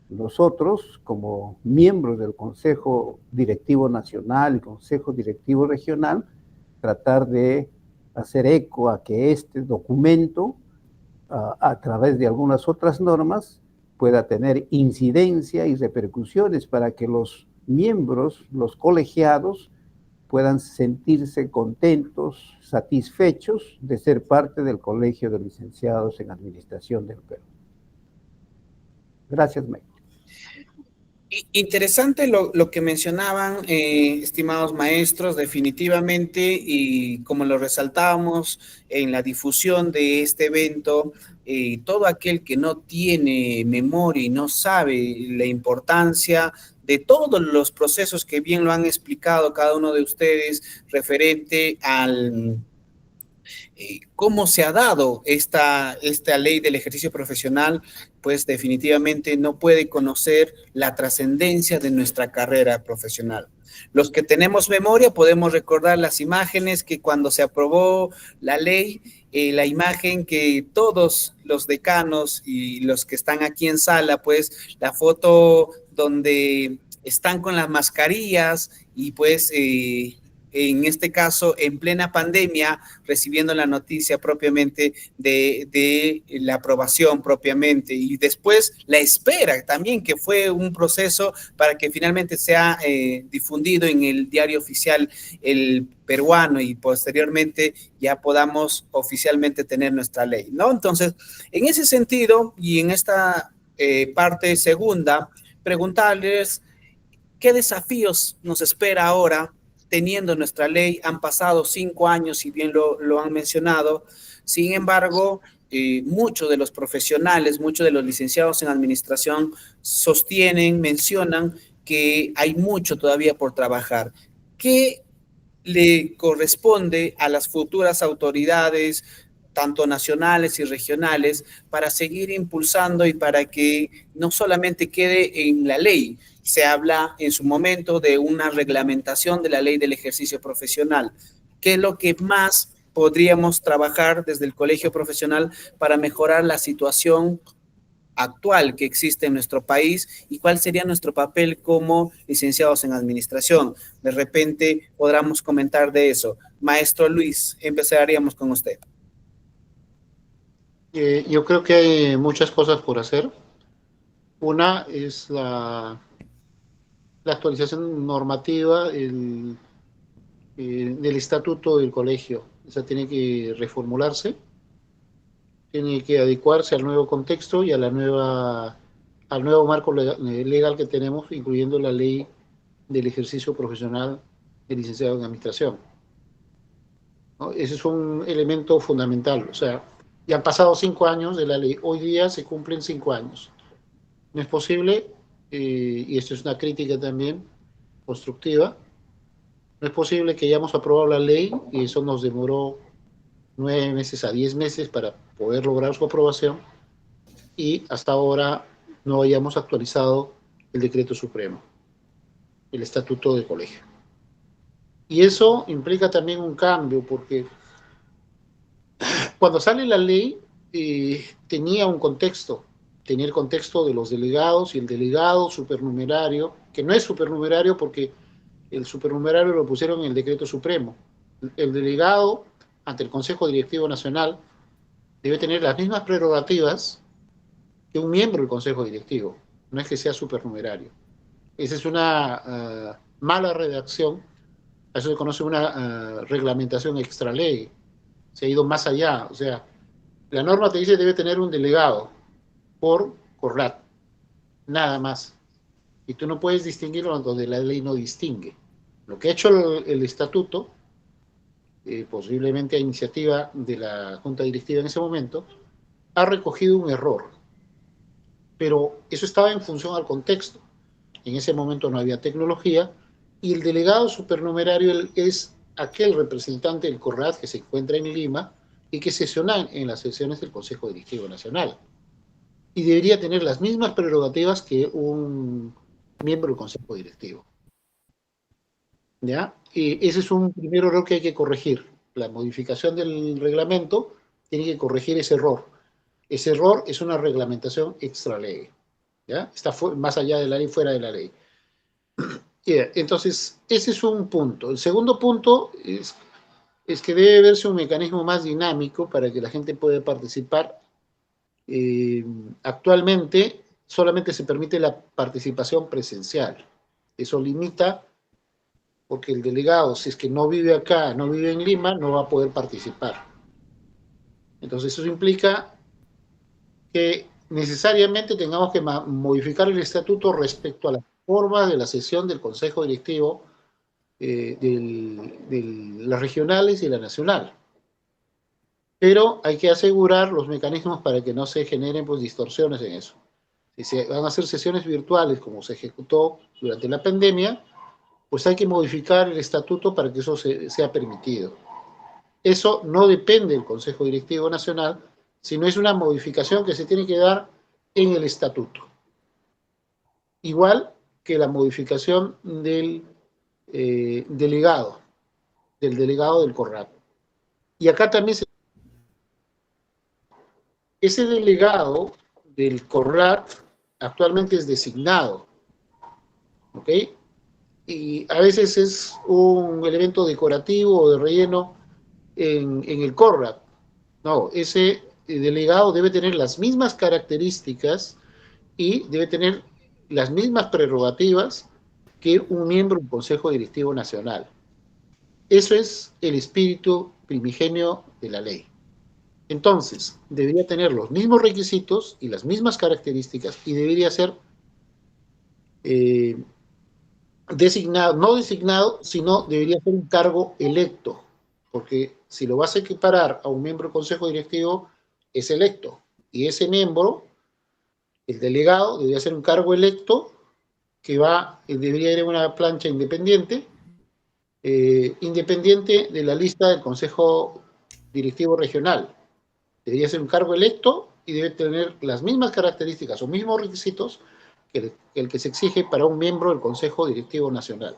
D: nosotros, como miembros del Consejo Directivo Nacional y Consejo Directivo Regional, tratar de hacer eco a que este documento, a través de algunas otras normas, pueda tener incidencia y repercusiones para que los miembros, los colegiados, puedan sentirse contentos, satisfechos de ser parte del Colegio de Licenciados en Administración del Perú. Gracias, Michael.
A: Interesante lo que mencionaban, estimados maestros, definitivamente, y como lo resaltábamos en la difusión de este evento, todo aquel que no tiene memoria y no sabe la importancia de todos los procesos que bien lo han explicado cada uno de ustedes referente al cómo se ha dado esta ley del ejercicio profesional, pues definitivamente no puede conocer la trascendencia de nuestra carrera profesional. Los que tenemos memoria podemos recordar las imágenes que cuando se aprobó la ley, la imagen que todos los decanos y los que están aquí en sala, pues la foto donde están con las mascarillas y pues en este caso en plena pandemia, recibiendo la noticia propiamente de la aprobación propiamente y después la espera también, que fue un proceso para que finalmente sea difundido en el diario oficial el peruano y posteriormente ya podamos oficialmente tener nuestra ley, ¿no? Entonces, en ese sentido y en esta parte segunda, preguntarles qué desafíos nos espera ahora teniendo nuestra ley. Han pasado 5 años, si bien lo han mencionado. Sin embargo, muchos de los profesionales, muchos de los licenciados en administración sostienen, mencionan que hay mucho todavía por trabajar. ¿Qué le corresponde a las futuras autoridades, tanto nacionales y regionales, para seguir impulsando y para que no solamente quede en la ley? Se habla en su momento de una reglamentación de la ley del ejercicio profesional. ¿Qué es lo que más podríamos trabajar desde el colegio profesional para mejorar la situación actual que existe en nuestro país y cuál sería nuestro papel como licenciados en administración? De repente podamos comentar de eso. Maestro Luis, empezaríamos con usted.
B: Yo creo que hay muchas cosas por hacer. Una es la actualización normativa del estatuto del colegio. Esa tiene que reformularse, tiene que adecuarse al nuevo contexto y a al nuevo marco legal que tenemos, incluyendo la ley del ejercicio profesional de licenciado en administración, ¿no? Ese es un elemento fundamental. O sea, ya han pasado 5 años de la ley, hoy día se cumplen 5 años. No es posible, y esto es una crítica también constructiva, no es posible que hayamos aprobado la ley y eso nos demoró 9 meses a 10 meses para poder lograr su aprobación y hasta ahora no hayamos actualizado el decreto supremo, el estatuto del colegio. Y eso implica también un cambio, porque cuando sale la ley tenía un contexto, tenía el contexto de los delegados y el delegado supernumerario, que no es supernumerario porque el supernumerario lo pusieron en el decreto supremo. El delegado ante el Consejo Directivo Nacional debe tener las mismas prerrogativas que un miembro del Consejo Directivo, no es que sea supernumerario. Esa es una mala redacción, eso se conoce una reglamentación extra ley, se ha ido más allá. O sea, la norma te dice que debe tener un delegado por CORLAT, nada más. Y tú no puedes distinguirlo donde la ley no distingue. Lo que ha hecho el estatuto, posiblemente a iniciativa de la Junta Directiva en ese momento, ha recogido un error. Pero eso estaba en función al contexto. En ese momento no había tecnología y el delegado supernumerario es aquel representante del CORLAT que se encuentra en Lima y que sesiona en las sesiones del Consejo Directivo Nacional. Y debería tener las mismas prerrogativas que un miembro del Consejo Directivo. ¿Ya? Y ese es un primer error que hay que corregir. La modificación del reglamento tiene que corregir ese error. Ese error es una reglamentación extra ley. ¿Ya? Está más allá de la ley, fuera de la ley. Entonces, ese es un punto. El segundo punto es que debe verse un mecanismo más dinámico para que la gente pueda participar. Actualmente solamente se permite la participación presencial. Eso limita, porque el delegado, si es que no vive acá, no vive en Lima, no va a poder participar. Entonces eso implica que necesariamente tengamos que modificar el estatuto respecto a la forma de la sesión del Consejo Directivo de las regionales y la nacional. Pero hay que asegurar los mecanismos para que no se generen pues, distorsiones en eso. Si se van a hacer sesiones virtuales como se ejecutó durante la pandemia, pues hay que modificar el estatuto para que eso sea permitido. Eso no depende del Consejo Directivo Nacional, sino es una modificación que se tiene que dar en el estatuto. Igual que la modificación del delegado del CORRAP. Y acá también ese delegado del CORRAP actualmente es designado, ¿ok? Y a veces es un elemento decorativo o de relleno en el CORRAP. No, ese delegado debe tener las mismas características y debe tener las mismas prerrogativas que un miembro del Consejo Directivo Nacional. Eso es el espíritu primigenio de la ley. Entonces, debería tener los mismos requisitos y las mismas características y debería ser designado, no designado, sino debería ser un cargo electo, porque si lo vas a equiparar a un miembro del Consejo Directivo, es electo, y ese miembro, el delegado, debería ser un cargo electo que debería ir en una plancha independiente, independiente de la lista del Consejo Directivo Regional. Debería ser un cargo electo y debe tener las mismas características o mismos requisitos que el que se exige para un miembro del Consejo Directivo Nacional.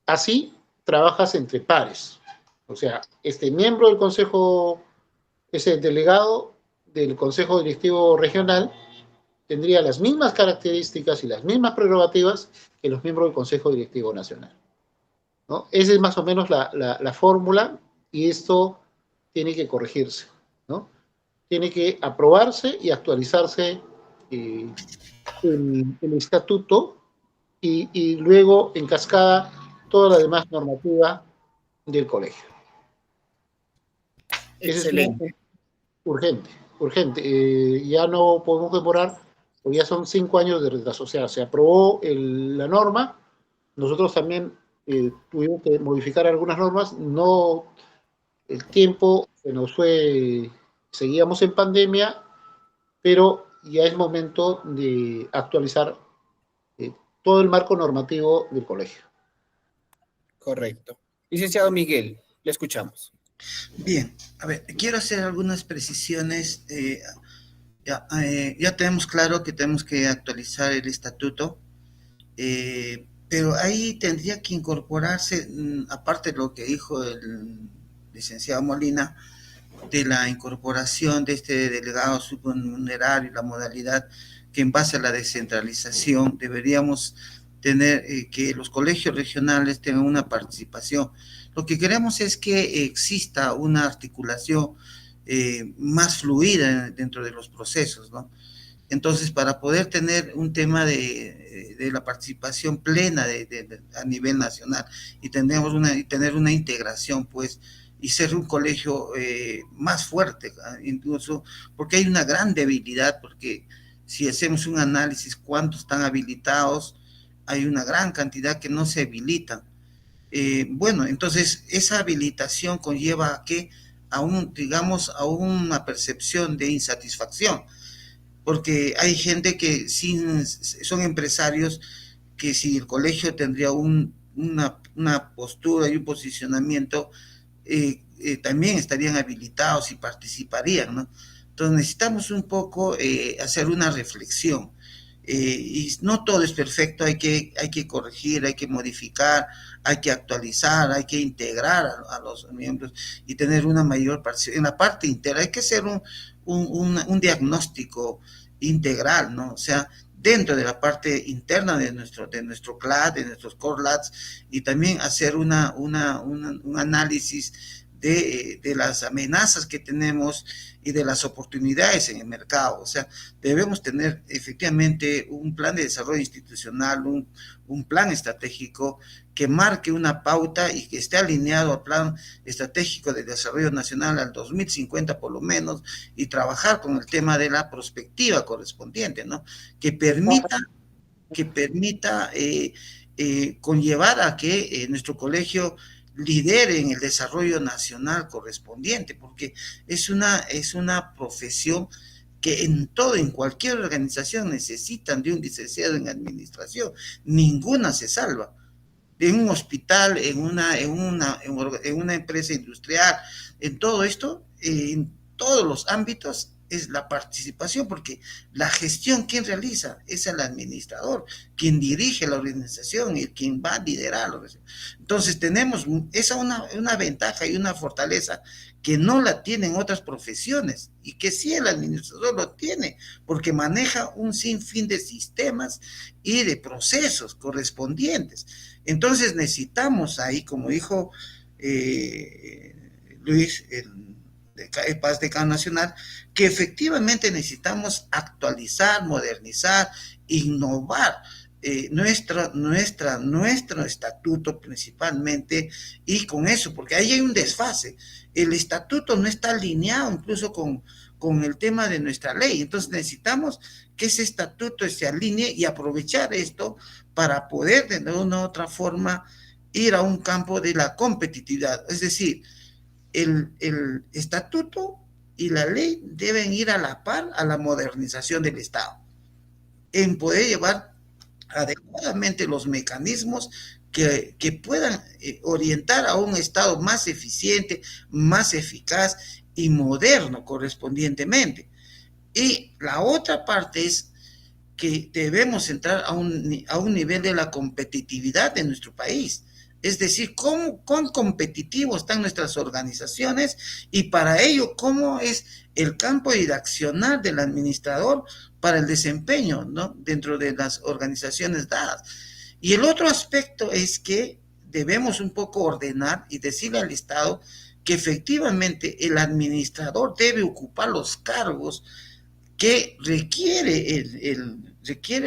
B: Así trabajas entre pares. O sea, este miembro del Consejo, ese delegado del Consejo Directivo Regional, tendría las mismas características y las mismas prerrogativas que los miembros del Consejo Directivo Nacional, ¿no? Esa es más o menos la fórmula, y esto tiene que corregirse, ¿no? Tiene que aprobarse y actualizarse el estatuto y luego en cascada toda la demás normativa del colegio.
A: Excelente.
B: Es urgente. Ya no podemos demorar, porque ya son 5 años de retraso. O sea, se aprobó la norma, nosotros también tuvimos que modificar algunas normas, no, el tiempo se nos fue, seguíamos en pandemia, pero ya es momento de actualizar todo el marco normativo del colegio.
A: Correcto. Licenciado Miguel, le escuchamos.
C: Bien, a ver, quiero hacer algunas precisiones. Ya tenemos claro que tenemos que actualizar el estatuto, pero ahí tendría que incorporarse, aparte de lo que dijo el licenciado Molina, de la incorporación de este delegado supernumerario y la modalidad que en base a la descentralización deberíamos tener que los colegios regionales tengan una participación. Lo que queremos es que exista una articulación más fluida dentro de los procesos, ¿no? Entonces, para poder tener un tema de la participación plena a nivel nacional y tener una integración, pues, y ser un colegio más fuerte, incluso porque hay una gran debilidad, porque si hacemos un análisis cuántos están habilitados, hay una gran cantidad que no se habilitan. Bueno, entonces esa habilitación conlleva a que a una percepción de insatisfacción, porque hay gente que son empresarios que si el colegio tendría una postura y un posicionamiento, también estarían habilitados y participarían, ¿no? Entonces necesitamos un poco hacer una reflexión. Y no todo es perfecto, hay que corregir, hay que modificar, hay que actualizar, hay que integrar a los miembros y tener una mayor participación. En la parte interna hay que hacer un diagnóstico integral, ¿no? O sea, dentro de la parte interna de nuestro CLAD, de nuestros core labs, y también hacer un análisis de las amenazas que tenemos y de las oportunidades en el mercado. O sea, debemos tener efectivamente un plan de desarrollo institucional, un plan estratégico que marque una pauta y que esté alineado al plan estratégico de desarrollo nacional al 2050 por lo menos, y trabajar con el tema de la prospectiva correspondiente, ¿no? Que permita... que permita conllevar a que nuestro colegio lidere en el desarrollo nacional correspondiente, porque es una profesión que en cualquier organización necesitan de un licenciado en administración, ninguna se salva. En un hospital, en una empresa industrial, en todo esto, en todos los ámbitos, es la participación, porque la gestión, ¿quién realiza? Es el administrador, quien dirige la organización y quien va a liderar la organización. Entonces tenemos esa una ventaja y una fortaleza que no la tienen otras profesiones, y que sí el administrador lo tiene, porque maneja un sinfín de sistemas y de procesos correspondientes. Entonces necesitamos ahí, como dijo Luis, el Paz Decano Nacional, que efectivamente necesitamos actualizar, modernizar, innovar nuestro estatuto principalmente, y con eso, porque ahí hay un desfase. El estatuto no está alineado incluso con el tema de nuestra ley. Entonces necesitamos que ese estatuto se alinee y aprovechar esto para poder de una u otra forma ir a un campo de la competitividad. Es decir, el estatuto y la ley deben ir a la par a la modernización del Estado, en poder llevar adecuadamente los mecanismos que puedan orientar a un Estado más eficiente, más eficaz y moderno correspondientemente. Y la otra parte es que debemos entrar a un nivel de la competitividad de nuestro país. Es decir, cuán competitivos están nuestras organizaciones, y para ello, cómo es el campo de accionar del administrador para el desempeño, ¿no?, dentro de las organizaciones dadas. Y el otro aspecto es que debemos un poco ordenar y decirle al Estado que efectivamente el administrador debe ocupar los cargos que requieren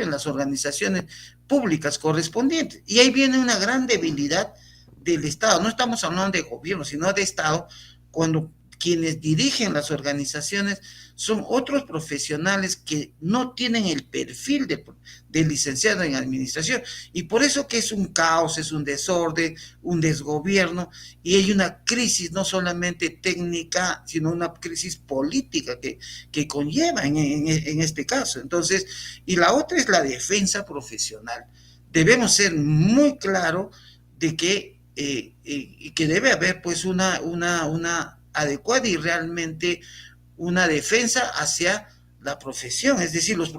C: las organizaciones públicas correspondientes. Y ahí viene una gran debilidad del Estado. No estamos hablando de gobierno, sino de Estado, cuando quienes dirigen las organizaciones son otros profesionales que no tienen el perfil de licenciado en administración, y por eso que es un caos, es un desorden, un desgobierno, y hay una crisis no solamente técnica, sino una crisis política que conlleva en este caso. Entonces, y la otra es la defensa profesional. Debemos ser muy claros de que debe haber pues una adecuada y realmente una defensa hacia la profesión. Es decir, los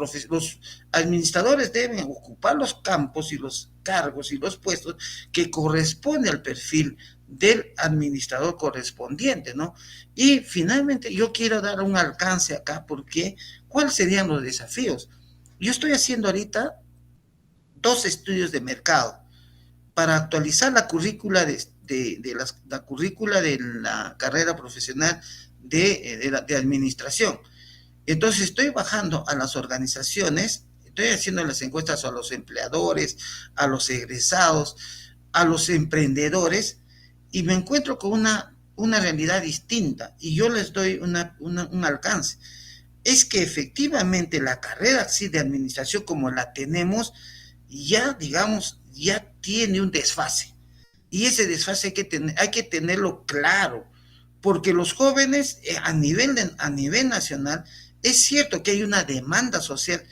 C: administradores deben ocupar los campos y los cargos y los puestos que corresponden al perfil del administrador correspondiente, ¿no? Y finalmente yo quiero dar un alcance acá, porque ¿cuáles serían los desafíos? Yo estoy haciendo ahorita 2 estudios de mercado para actualizar la currícula la currícula de la carrera profesional de administración. Entonces estoy bajando a las organizaciones, estoy haciendo las encuestas a los empleadores, a los egresados, a los emprendedores, y me encuentro con una realidad distinta, y yo les doy un alcance. Es que efectivamente la carrera así de administración como la tenemos, ya digamos, ya tiene un desfase. Y ese desfase hay que tenerlo claro, porque los jóvenes a nivel nacional, es cierto que hay una demanda social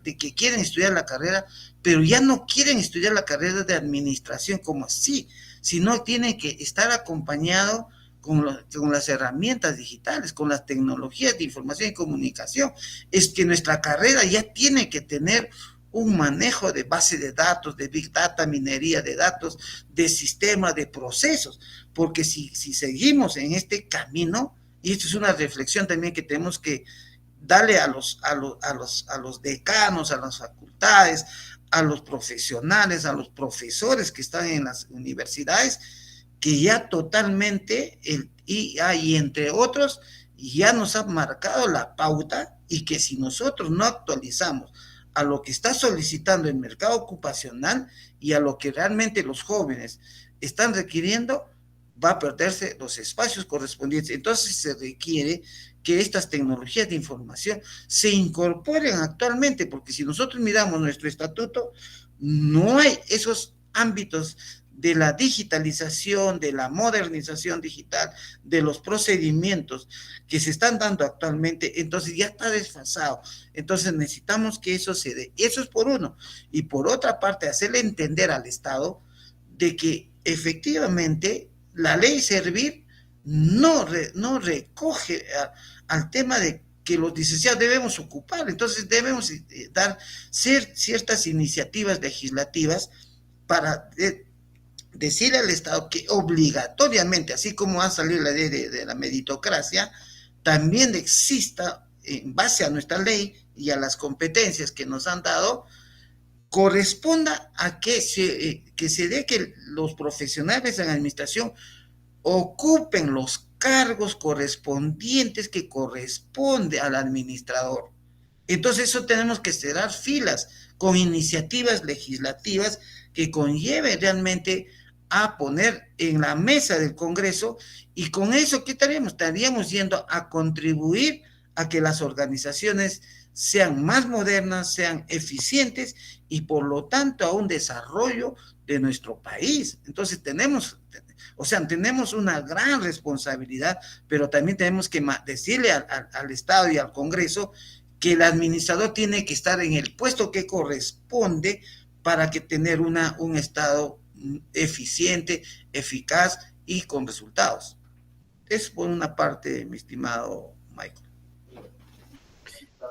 C: de que quieren estudiar la carrera, pero ya no quieren estudiar la carrera de administración como así, sino tienen que estar acompañado con las herramientas digitales, con las tecnologías de información y comunicación. Es que nuestra carrera ya tiene que tener un manejo de base de datos, de big data, minería de datos, de sistemas, de procesos, porque si seguimos en este camino, y esto es una reflexión también que tenemos que darle a los decanos, a las facultades, a los profesionales, a los profesores que están en las universidades, que ya totalmente, y entre otros, ya nos ha marcado la pauta, y que si nosotros no actualizamos a lo que está solicitando el mercado ocupacional y a lo que realmente los jóvenes están requiriendo, va a perderse los espacios correspondientes. Entonces se requiere que estas tecnologías de información se incorporen actualmente, porque si nosotros miramos nuestro estatuto, no hay esos ámbitos de la digitalización, de la modernización digital, de los procedimientos que se están dando actualmente, entonces ya está desfasado. Entonces necesitamos que eso se dé. Eso es por uno. Y por otra parte, hacerle entender al Estado de que efectivamente la ley Servir no recoge al tema de que los licenciados debemos ocupar. Entonces debemos dar ciertas iniciativas legislativas para decirle al Estado que obligatoriamente, así como va a salir la ley de la meritocracia, también exista, en base a nuestra ley y a las competencias que nos han dado, corresponda a que se dé que los profesionales en la administración ocupen los cargos correspondientes que corresponde al administrador. Entonces eso tenemos que cerrar filas con iniciativas legislativas que conlleven realmente a poner en la mesa del Congreso, y con eso, ¿qué estaríamos? Estaríamos yendo a contribuir a que las organizaciones sean más modernas, sean eficientes y por lo tanto a un desarrollo de nuestro país. Entonces tenemos una gran responsabilidad, pero también tenemos que decirle al Estado y al Congreso que el administrador tiene que estar en el puesto que corresponde para que tener un Estado eficiente, eficaz y con resultados. Es por una parte, mi estimado Michael.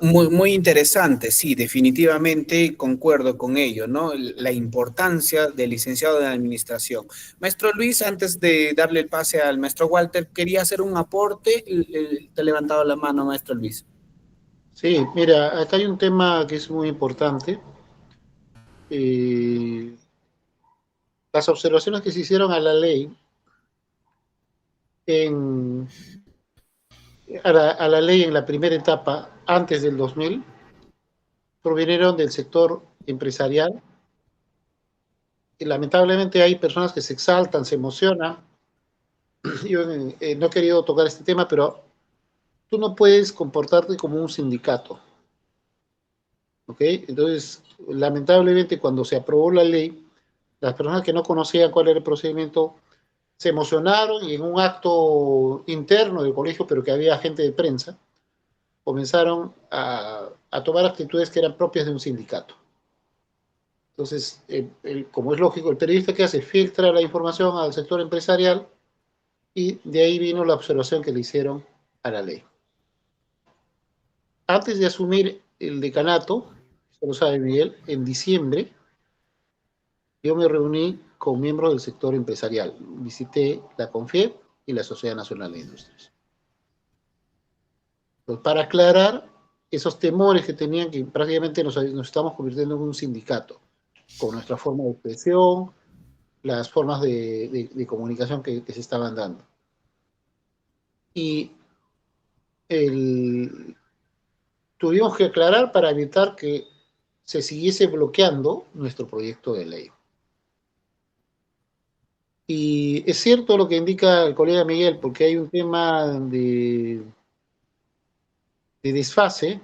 A: Muy, muy interesante, sí, definitivamente concuerdo con ello, ¿no? La importancia del licenciado de administración. Maestro Luis, antes de darle el pase al maestro Walter, quería hacer un aporte. Te he levantado la mano, maestro Luis.
B: Sí, mira, acá hay un tema que es muy importante. Las observaciones que se hicieron a la ley a la ley en la primera etapa, antes del 2000, provinieron del sector empresarial. Y lamentablemente hay personas que se exaltan, se emocionan. Yo no he querido tocar este tema, pero tú no puedes comportarte como un sindicato. ¿Ok? Entonces, lamentablemente, cuando se aprobó la ley, las personas que no conocían cuál era el procedimiento se emocionaron, y en un acto interno del colegio, pero que había gente de prensa, comenzaron a tomar actitudes que eran propias de un sindicato. Entonces, como es lógico, el periodista que hace filtra la información al sector empresarial, y de ahí vino la observación que le hicieron a la ley. Antes de asumir el decanato, esto lo sabe Miguel, en diciembre, yo me reuní con miembros del sector empresarial. Visité la CONFIEP y la Sociedad Nacional de Industrias. Pues para aclarar esos temores que tenían, que prácticamente nos estamos convirtiendo en un sindicato, con nuestra forma de expresión, las formas de comunicación que se estaban dando. Y tuvimos que aclarar para evitar que se siguiese bloqueando nuestro proyecto de ley. Y es cierto lo que indica el colega Miguel, porque hay un tema de desfase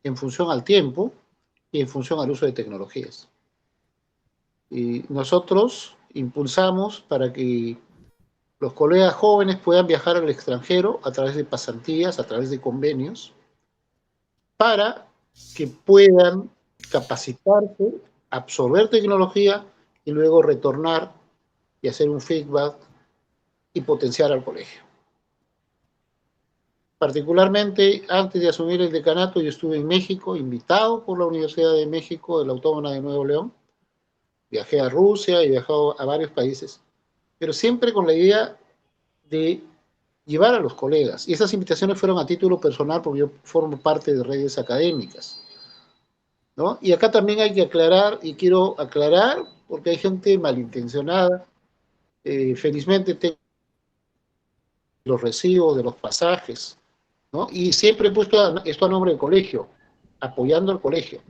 B: en función al tiempo y en función al uso de tecnologías. Y nosotros impulsamos para que los colegas jóvenes puedan viajar al extranjero a través de pasantías, a través de convenios, para que puedan capacitarse, absorber tecnología y luego retornar y hacer un feedback y potenciar al colegio. Particularmente, antes de asumir el decanato, yo estuve en México, invitado por la Universidad de México, de la Autónoma de Nuevo León. Viajé a Rusia y he viajado a varios países, pero siempre con la idea de llevar a los colegas. Y esas invitaciones fueron a título personal, porque yo formo parte de redes académicas, ¿no? Y acá también hay que aclarar, y quiero aclarar, porque hay gente malintencionada. Felizmente tengo los recibos de los pasajes, ¿no? Y siempre he puesto esto a nombre del colegio, apoyando al colegio.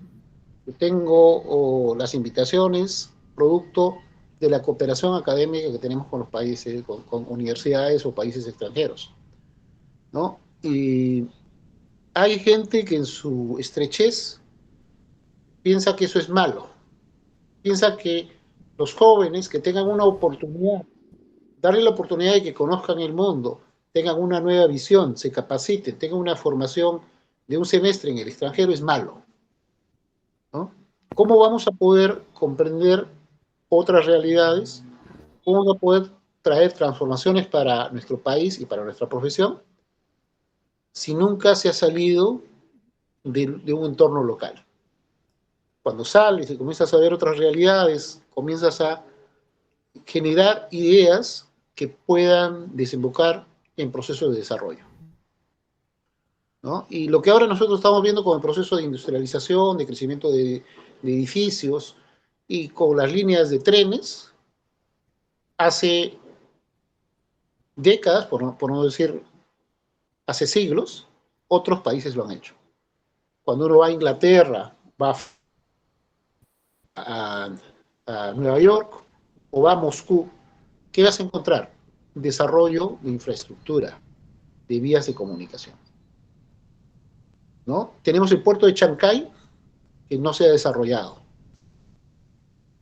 B: Yo tengo las invitaciones, producto de la cooperación académica que tenemos con los países, con universidades o países extranjeros, ¿no? Y hay gente que en su estrechez piensa que eso es malo, piensa que los jóvenes que tengan una oportunidad, darle la oportunidad de que conozcan el mundo, tengan una nueva visión, se capaciten, tengan una formación de un semestre en el extranjero es malo, ¿no? ¿Cómo vamos a poder comprender otras realidades? ¿Cómo vamos a poder traer transformaciones para nuestro país y para nuestra profesión si nunca se ha salido de un entorno local? Cuando sales y comienzas a ver otras realidades, comienzas a generar ideas que puedan desembocar en procesos de desarrollo, ¿no? Y lo que ahora nosotros estamos viendo con el proceso de industrialización, de crecimiento de edificios y con las líneas de trenes, hace décadas, por no decir hace siglos, otros países lo han hecho. Cuando uno va a Inglaterra, va a Nueva York o va a Moscú, ¿qué vas a encontrar? Desarrollo de infraestructura, de vías de comunicación, ¿no? Tenemos el puerto de Chancay, que no se ha desarrollado.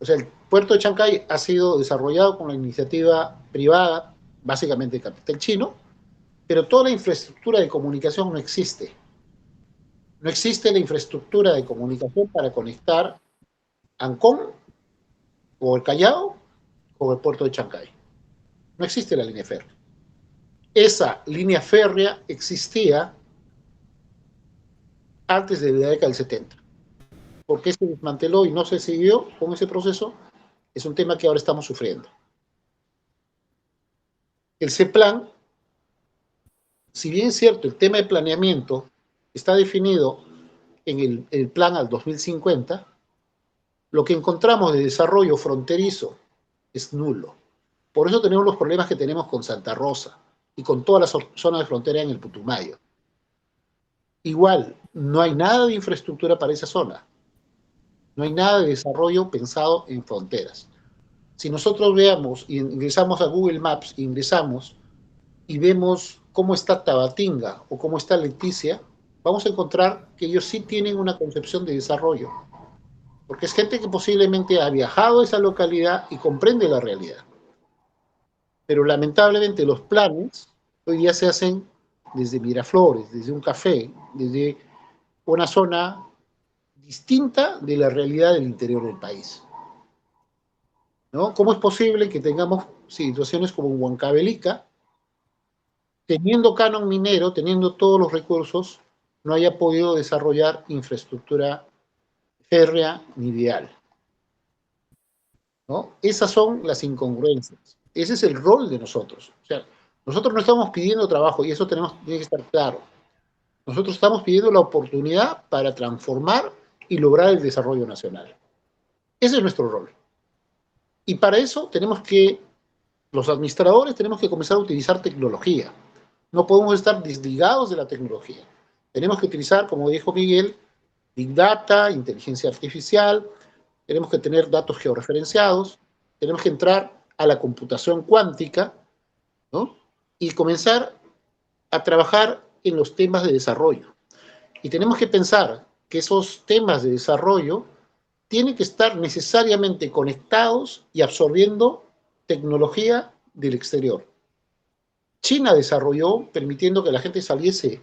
B: O sea, el puerto de Chancay ha sido desarrollado con la iniciativa privada, básicamente de capital chino, pero toda la infraestructura de comunicación no existe. No existe la infraestructura de comunicación para conectar Ancón o el Callao con el puerto de Chancay. No existe la línea férrea. Esa línea férrea existía antes de la década del 70. ¿Por qué se desmanteló y no se siguió con ese proceso? Es un tema que ahora estamos sufriendo. El CEPLAN, si bien es cierto, el tema de planeamiento está definido en el plan al 2050, lo que encontramos de desarrollo fronterizo es nulo. Por eso tenemos los problemas que tenemos con Santa Rosa y con todas las zonas de frontera en el Putumayo. Igual, no hay nada de infraestructura para esa zona. No hay nada de desarrollo pensado en fronteras. Si nosotros veamos y ingresamos a Google Maps, ingresamos y vemos cómo está Tabatinga o cómo está Leticia, vamos a encontrar que ellos sí tienen una concepción de desarrollo. Porque es gente que posiblemente ha viajado a esa localidad y comprende la realidad. Pero lamentablemente los planes hoy día se hacen desde Miraflores, desde un café, desde una zona distinta de la realidad del interior del país, ¿no? ¿Cómo es posible que tengamos situaciones como en Huancavelica, teniendo canon minero, teniendo todos los recursos, no haya podido desarrollar infraestructura férrea ni vial, ¿no? Esas son las incongruencias. Ese es el rol de nosotros. O sea, nosotros no estamos pidiendo trabajo, y eso tiene que estar claro. Nosotros estamos pidiendo la oportunidad para transformar y lograr el desarrollo nacional. Ese es nuestro rol. Y para eso los administradores tenemos que comenzar a utilizar tecnología. No podemos estar desligados de la tecnología. Tenemos que utilizar, como dijo Miguel, Big Data, inteligencia artificial, tenemos que tener datos georreferenciados, tenemos que entrar a la computación cuántica, ¿no? Y comenzar a trabajar en los temas de desarrollo. Y tenemos que pensar que esos temas de desarrollo tienen que estar necesariamente conectados y absorbiendo tecnología del exterior. China desarrolló, permitiendo que la gente saliese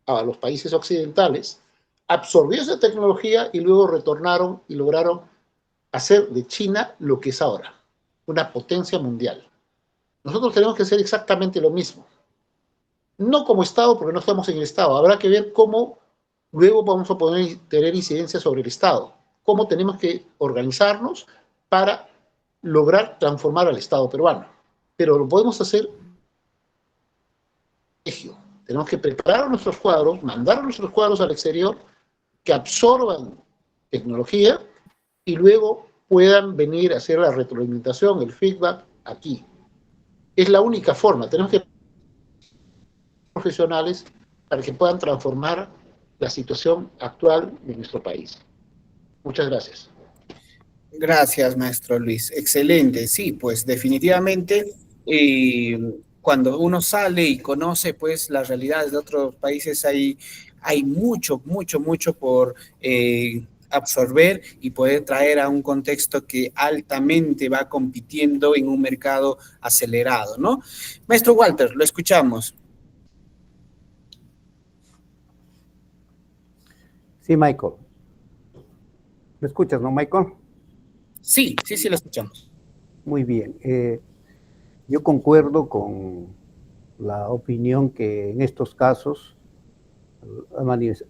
B: a los países occidentales, absorbió esa tecnología y luego retornaron y lograron hacer de China lo que es ahora, una potencia mundial. Nosotros tenemos que hacer exactamente lo mismo. No como Estado, porque no estamos en el Estado. Habrá que ver cómo luego vamos a poder tener incidencia sobre el Estado. Cómo tenemos que organizarnos para lograr transformar al Estado peruano. Pero lo podemos hacer. Tenemos que preparar nuestros cuadros, mandar nuestros cuadros al exterior, que absorban tecnología y luego puedan venir a hacer la retroalimentación, el feedback aquí. Es la única forma. Tenemos que profesionales para que puedan transformar la situación actual de nuestro país. Muchas gracias.
A: Gracias, maestro Luis. Excelente. Sí, pues definitivamente cuando uno sale y conoce pues las realidades de otros países hay mucho, mucho, mucho por absorber y poder traer a un contexto que altamente va compitiendo en un mercado acelerado, ¿no? Maestro Walter, lo escuchamos.
D: Sí, Michael. ¿Me escuchas, no, Michael?
A: Sí, sí, sí, lo escuchamos.
D: Muy bien. Yo concuerdo con la opinión que en estos casos ha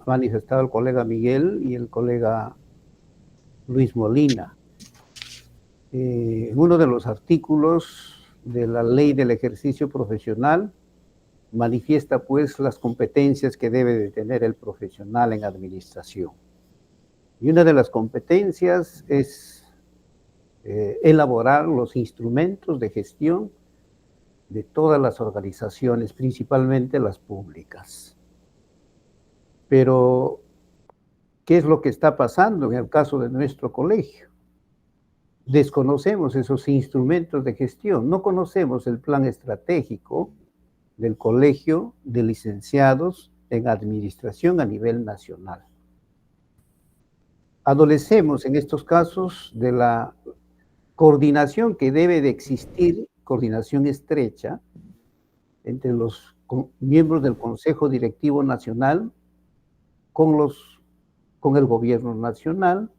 D: manifestado el colega Miguel y el colega Luis Molina. En uno de los artículos de la Ley del Ejercicio Profesional manifiesta pues las competencias que debe de tener el profesional en administración. Y una de las competencias es elaborar los instrumentos de gestión de todas las organizaciones, principalmente las públicas. Pero, ¿qué es lo que está pasando en el caso de nuestro colegio? Desconocemos esos instrumentos de gestión, no conocemos el plan estratégico del Colegio de Licenciados en Administración a nivel nacional. Adolecemos en estos casos de la coordinación que debe de existir, coordinación estrecha, entre los miembros del Consejo Directivo Nacional con el gobierno nacional,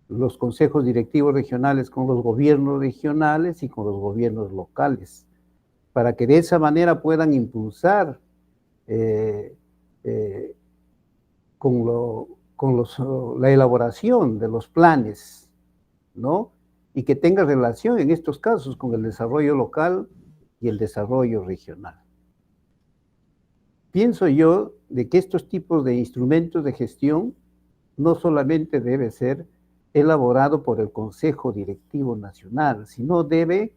D: los consejos directivos regionales con los gobiernos regionales y con los gobiernos locales, para que de esa manera puedan impulsar la elaboración de los planes, ¿no? Y que tenga relación en estos casos con el desarrollo local y el desarrollo regional. Pienso yo de que estos tipos de instrumentos de gestión no solamente debe ser elaborado por el Consejo Directivo Nacional, sino debe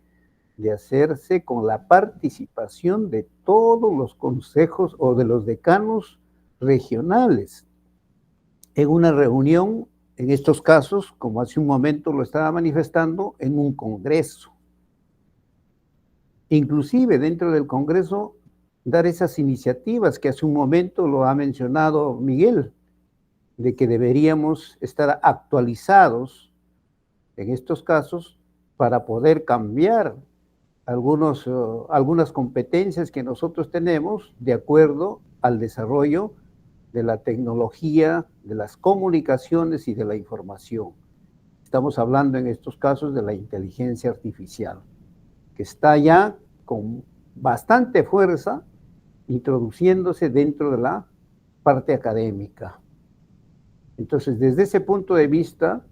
D: de hacerse con la participación de todos los consejos o de los decanos regionales en una reunión, en estos casos, como hace un momento lo estaba manifestando, en un congreso. Inclusive dentro del congreso, dar esas iniciativas que hace un momento lo ha mencionado Miguel, de que deberíamos estar actualizados en estos casos para poder cambiar algunas competencias que nosotros tenemos de acuerdo al desarrollo de la tecnología, de las comunicaciones y de la información. Estamos hablando en estos casos de la inteligencia artificial, que está ya con bastante fuerza introduciéndose dentro de la parte académica. Entonces, desde ese punto de vista,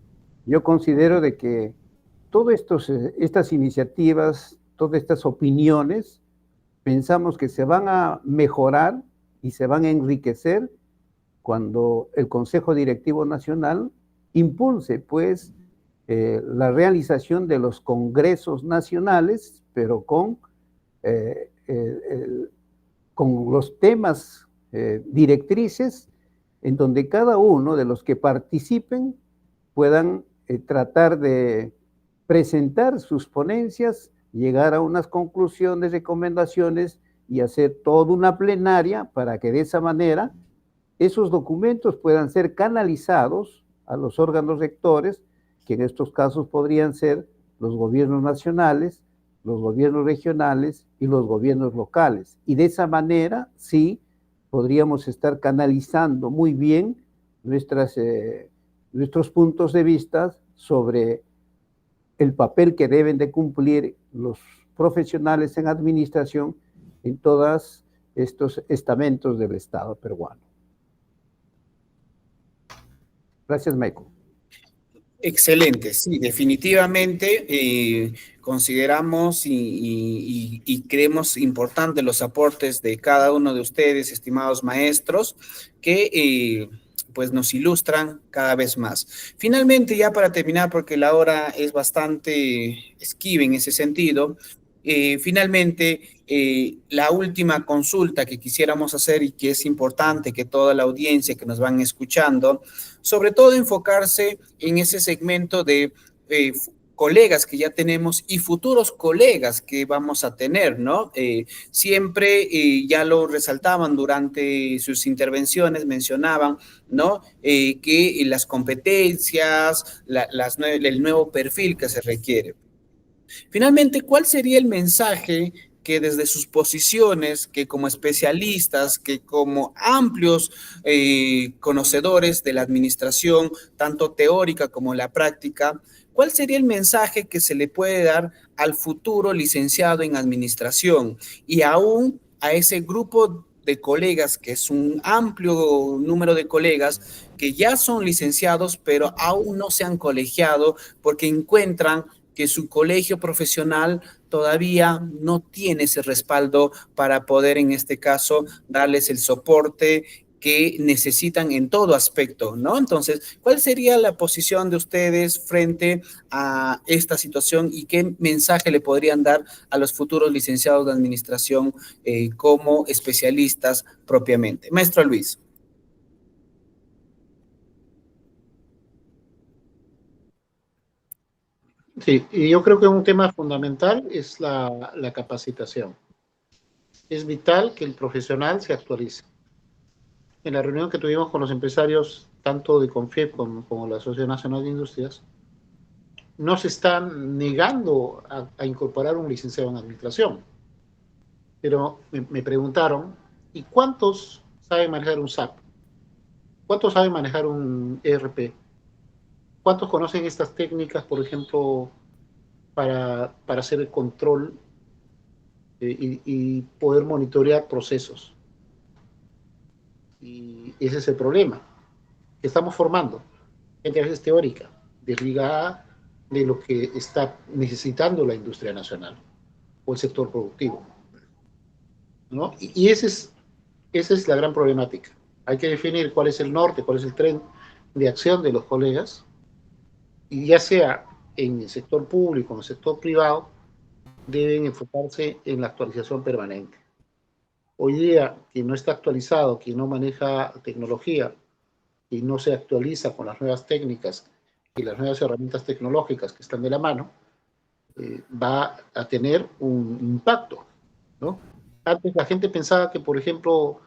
D: yo considero de que todas estas iniciativas, todas estas opiniones, pensamos que se van a mejorar y se van a enriquecer cuando el Consejo Directivo Nacional impulse, pues, la realización de los congresos nacionales, pero con los temas directrices en donde cada uno de los que participen puedan tratar de presentar sus ponencias, llegar a unas conclusiones, recomendaciones y hacer toda una plenaria para que de esa manera esos documentos puedan ser canalizados a los órganos rectores, que en estos casos podrían ser los gobiernos nacionales, los gobiernos regionales y los gobiernos locales. Y de esa manera, sí, podríamos estar canalizando muy bien nuestros puntos de vista sobre el papel que deben de cumplir los profesionales en administración en todos estos estamentos del Estado peruano. Gracias, Michael.
A: Excelente, sí, definitivamente consideramos y creemos importantes los aportes de cada uno de ustedes, estimados maestros, que pues nos ilustran cada vez más. Finalmente, ya para terminar, porque la hora es bastante esquiva en ese sentido, finalmente, la última consulta que quisiéramos hacer y que es importante que toda la audiencia que nos van escuchando sobre todo enfocarse en ese segmento de colegas que ya tenemos y futuros colegas que vamos a tener, ¿no? Siempre, ya lo resaltaban durante sus intervenciones, mencionaban, ¿no? Que las competencias, el nuevo perfil que se requiere. Finalmente, ¿cuál sería el mensaje que desde sus posiciones, que como especialistas, que como amplios conocedores de la administración, tanto teórica como la práctica, cuál sería el mensaje que se le puede dar al futuro licenciado en administración y aún a ese grupo de colegas, que es un amplio número de colegas que ya son licenciados, pero aún no se han colegiado porque encuentran que su colegio profesional todavía no tiene ese respaldo para poder, en este caso, darles el soporte que necesitan en todo aspecto, ¿no? Entonces, ¿cuál sería la posición de ustedes frente a esta situación y qué mensaje le podrían dar a los futuros licenciados de administración como especialistas propiamente? Maestro Luis.
B: Sí, y yo creo que un tema fundamental es la capacitación. Es vital que el profesional se actualice. En la reunión que tuvimos con los empresarios, tanto de CONFIEP como la Asociación Nacional de Industrias, no se están negando a incorporar un licenciado en administración. Pero me preguntaron, ¿y cuántos saben manejar un SAP? ¿Cuántos saben manejar un ERP? ¿Cuántos conocen estas técnicas, por ejemplo, para hacer el control y poder monitorear procesos? Y ese es el problema, que estamos formando gente a veces teórica, desligada de lo que está necesitando la industria nacional o el sector productivo, ¿no? Y esa es la gran problemática. Hay que definir cuál es el norte, cuál es el tren de acción de los colegas, y ya sea en el sector público, en el sector privado, deben enfocarse en la actualización permanente. Hoy día, quien no está actualizado, quien no maneja tecnología y no se actualiza con las nuevas técnicas y las nuevas herramientas tecnológicas que están de la mano, va a tener un impacto, ¿no? Antes la gente pensaba que, por ejemplo,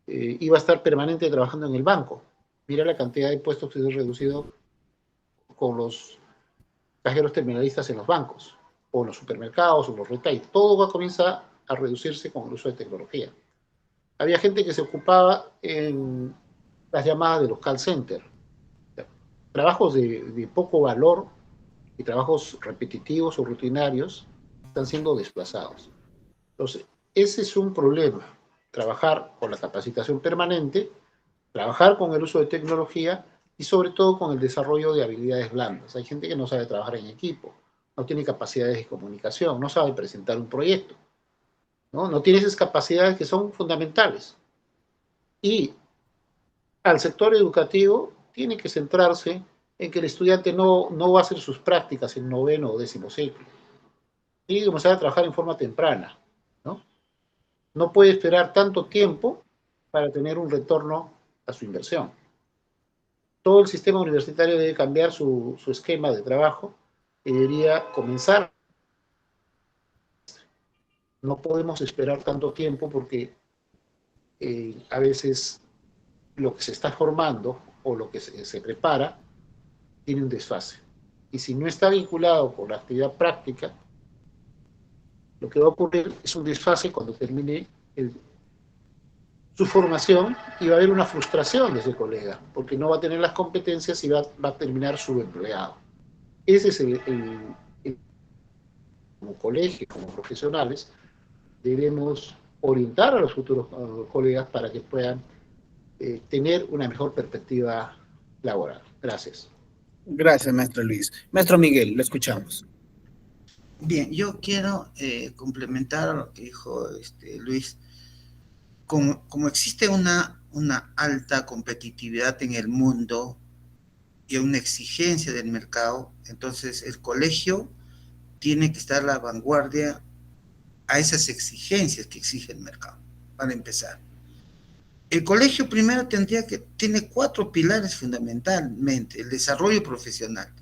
B: iba a estar permanente trabajando en el banco. Mira la cantidad de puestos que se ha reducido con los cajeros terminalistas en los bancos, o en los supermercados, o en los retail. Todo va a comenzar a reducirse con el uso de tecnología. Había gente que se ocupaba en las llamadas de los call centers, trabajos de poco valor y trabajos repetitivos o rutinarios están siendo desplazados. Entonces, ese es un problema, trabajar con la capacitación permanente, trabajar con el uso de tecnología y sobre todo con el desarrollo de habilidades blandas. Hay gente que no sabe trabajar en equipo, no tiene capacidades de comunicación, no sabe presentar un proyecto, no tiene esas capacidades que son fundamentales. Y al sector educativo tiene que centrarse en que el estudiante no va a hacer sus prácticas en noveno o décimo ciclo. Tiene que comenzar a trabajar en forma temprana, ¿no? No puede esperar tanto tiempo para tener un retorno a su inversión. Todo el sistema universitario debe cambiar su esquema de trabajo y debería comenzar. No podemos esperar tanto tiempo porque a veces lo que se está formando o lo que se prepara tiene un desfase. Y si no está vinculado con la actividad práctica, lo que va a ocurrir es un desfase cuando termine su formación y va a haber una frustración de ese colega, porque no va a tener las competencias y va a terminar subempleado. Ese es como colegio, como profesionales, debemos orientar a los futuros colegas para que puedan tener una mejor perspectiva laboral. Gracias.
A: Gracias, maestro Luis. Maestro Miguel, lo escuchamos.
C: Bien, yo quiero complementar a lo que dijo Luis. Como existe una alta competitividad en el mundo y una exigencia del mercado, entonces el colegio tiene que estar a la vanguardia a esas exigencias que exige el mercado, para empezar. El colegio primero tiene 4 pilares fundamentalmente: el desarrollo profesional.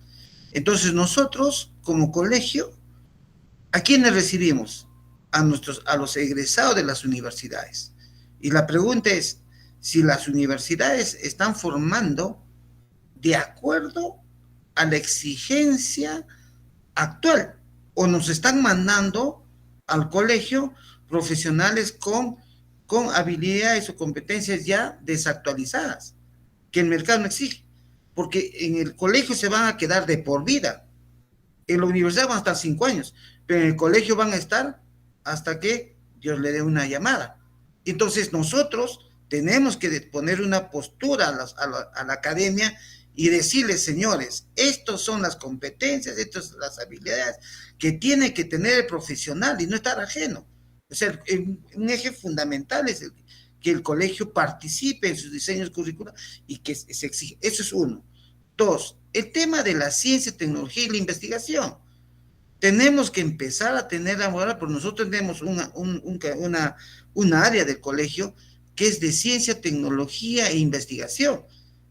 C: Entonces nosotros, como colegio, ¿a quiénes recibimos? A los egresados de las universidades. Y la pregunta es, si las universidades están formando de acuerdo a la exigencia actual, o nos están mandando al colegio profesionales con habilidades o competencias ya desactualizadas, que el mercado no exige, porque en el colegio se van a quedar de por vida, en la universidad van a estar 5 años, pero en el colegio van a estar hasta que Dios le dé una llamada. Entonces nosotros tenemos que poner una postura a la academia y decirles, señores, estas son las competencias, estas son las habilidades que tiene que tener el profesional y no estar ajeno. O sea, un eje fundamental es que el colegio participe en sus diseños curriculares y que se exige. Eso es uno. 2, el tema de la ciencia, tecnología y la investigación. Tenemos que empezar a tener ahora, porque nosotros tenemos una área del colegio que es de ciencia, tecnología e investigación.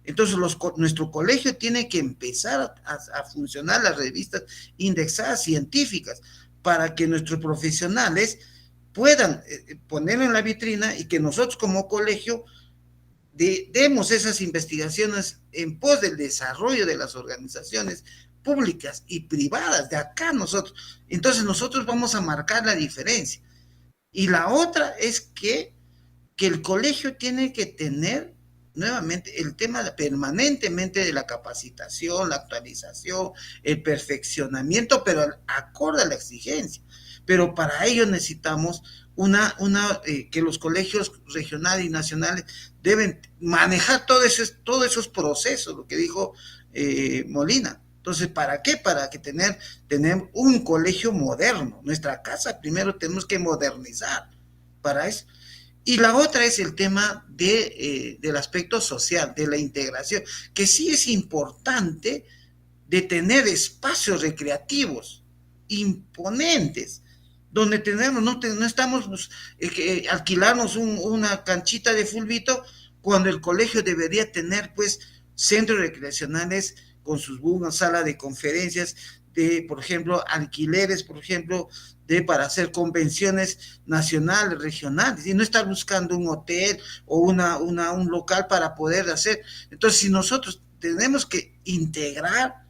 C: Entonces, nuestro colegio tiene que empezar a funcionar las revistas indexadas científicas para que nuestros profesionales puedan ponerlo en la vitrina y que nosotros como colegio demos esas investigaciones en pos del desarrollo de las organizaciones públicas y privadas de acá nosotros. Entonces nosotros vamos a marcar la diferencia. Y la otra es que el colegio tiene que tener nuevamente el tema permanentemente de la capacitación, la actualización, el perfeccionamiento, pero acorde a la exigencia. Pero para ello necesitamos que los colegios regionales y nacionales deben manejar todos esos procesos, lo que dijo Molina. Entonces, ¿para qué? Para que tener un colegio moderno. Nuestra casa primero tenemos que modernizar para eso. Y la otra es el tema del aspecto social, de la integración, que sí es importante de tener espacios recreativos imponentes, donde no estamos alquilarnos una canchita de fulbito, cuando el colegio debería tener pues centros recreacionales con sus sala de conferencias, por ejemplo, alquileres, por ejemplo, para hacer convenciones nacionales, regionales, y no estar buscando un hotel o un local para poder hacer. Entonces, si nosotros tenemos que integrar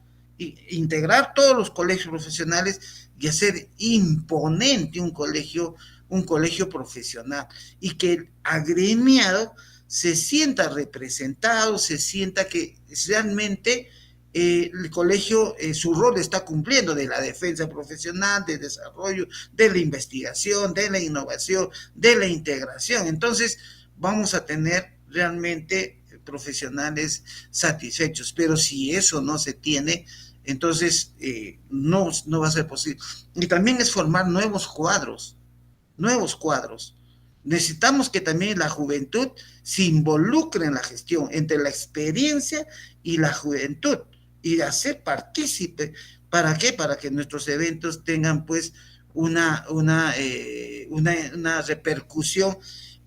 C: todos los colegios profesionales y hacer imponente un colegio profesional, y que el agremiado se sienta representado, se sienta que realmente el colegio su rol está cumpliendo, de la defensa profesional, de desarrollo, de la investigación, de la innovación, de la integración. Entonces vamos a tener realmente profesionales satisfechos, pero si eso no se tiene, entonces no va a ser posible. Y también es formar nuevos cuadros. Necesitamos que también la juventud se involucre en la gestión, entre la experiencia y la juventud, y hacer partícipe. ¿Para qué? Para que nuestros eventos tengan pues una repercusión.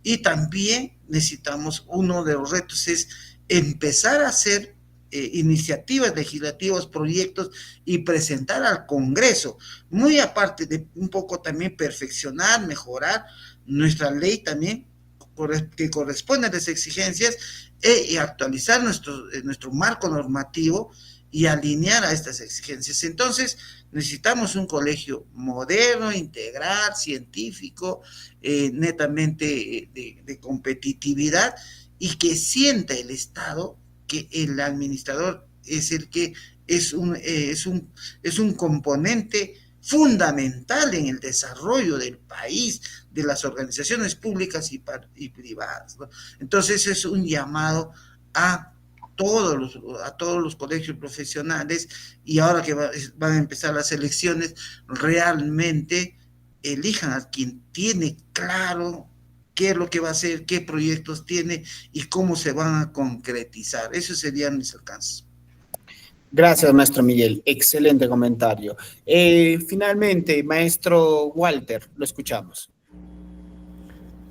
C: Y también necesitamos, uno de los retos es empezar a hacer iniciativas legislativas, proyectos, y presentar al Congreso, muy aparte de un poco también perfeccionar, mejorar nuestra ley también, que corresponde a las exigencias, y actualizar nuestro marco normativo y alinear a estas exigencias. Entonces necesitamos un colegio moderno, integral, científico, netamente de competitividad, y que sienta el Estado que el administrador es el que es un componente fundamental en el desarrollo del país, de las organizaciones públicas y privadas, ¿no? Entonces es un llamado a todos los colegios profesionales, y ahora que van a empezar las elecciones, realmente elijan a quien tiene claro qué es lo que va a hacer, qué proyectos tiene y cómo se van a concretizar. Esos serían mis alcances.
A: Gracias, maestro Miguel. Excelente comentario. Finalmente, maestro Walter, lo escuchamos.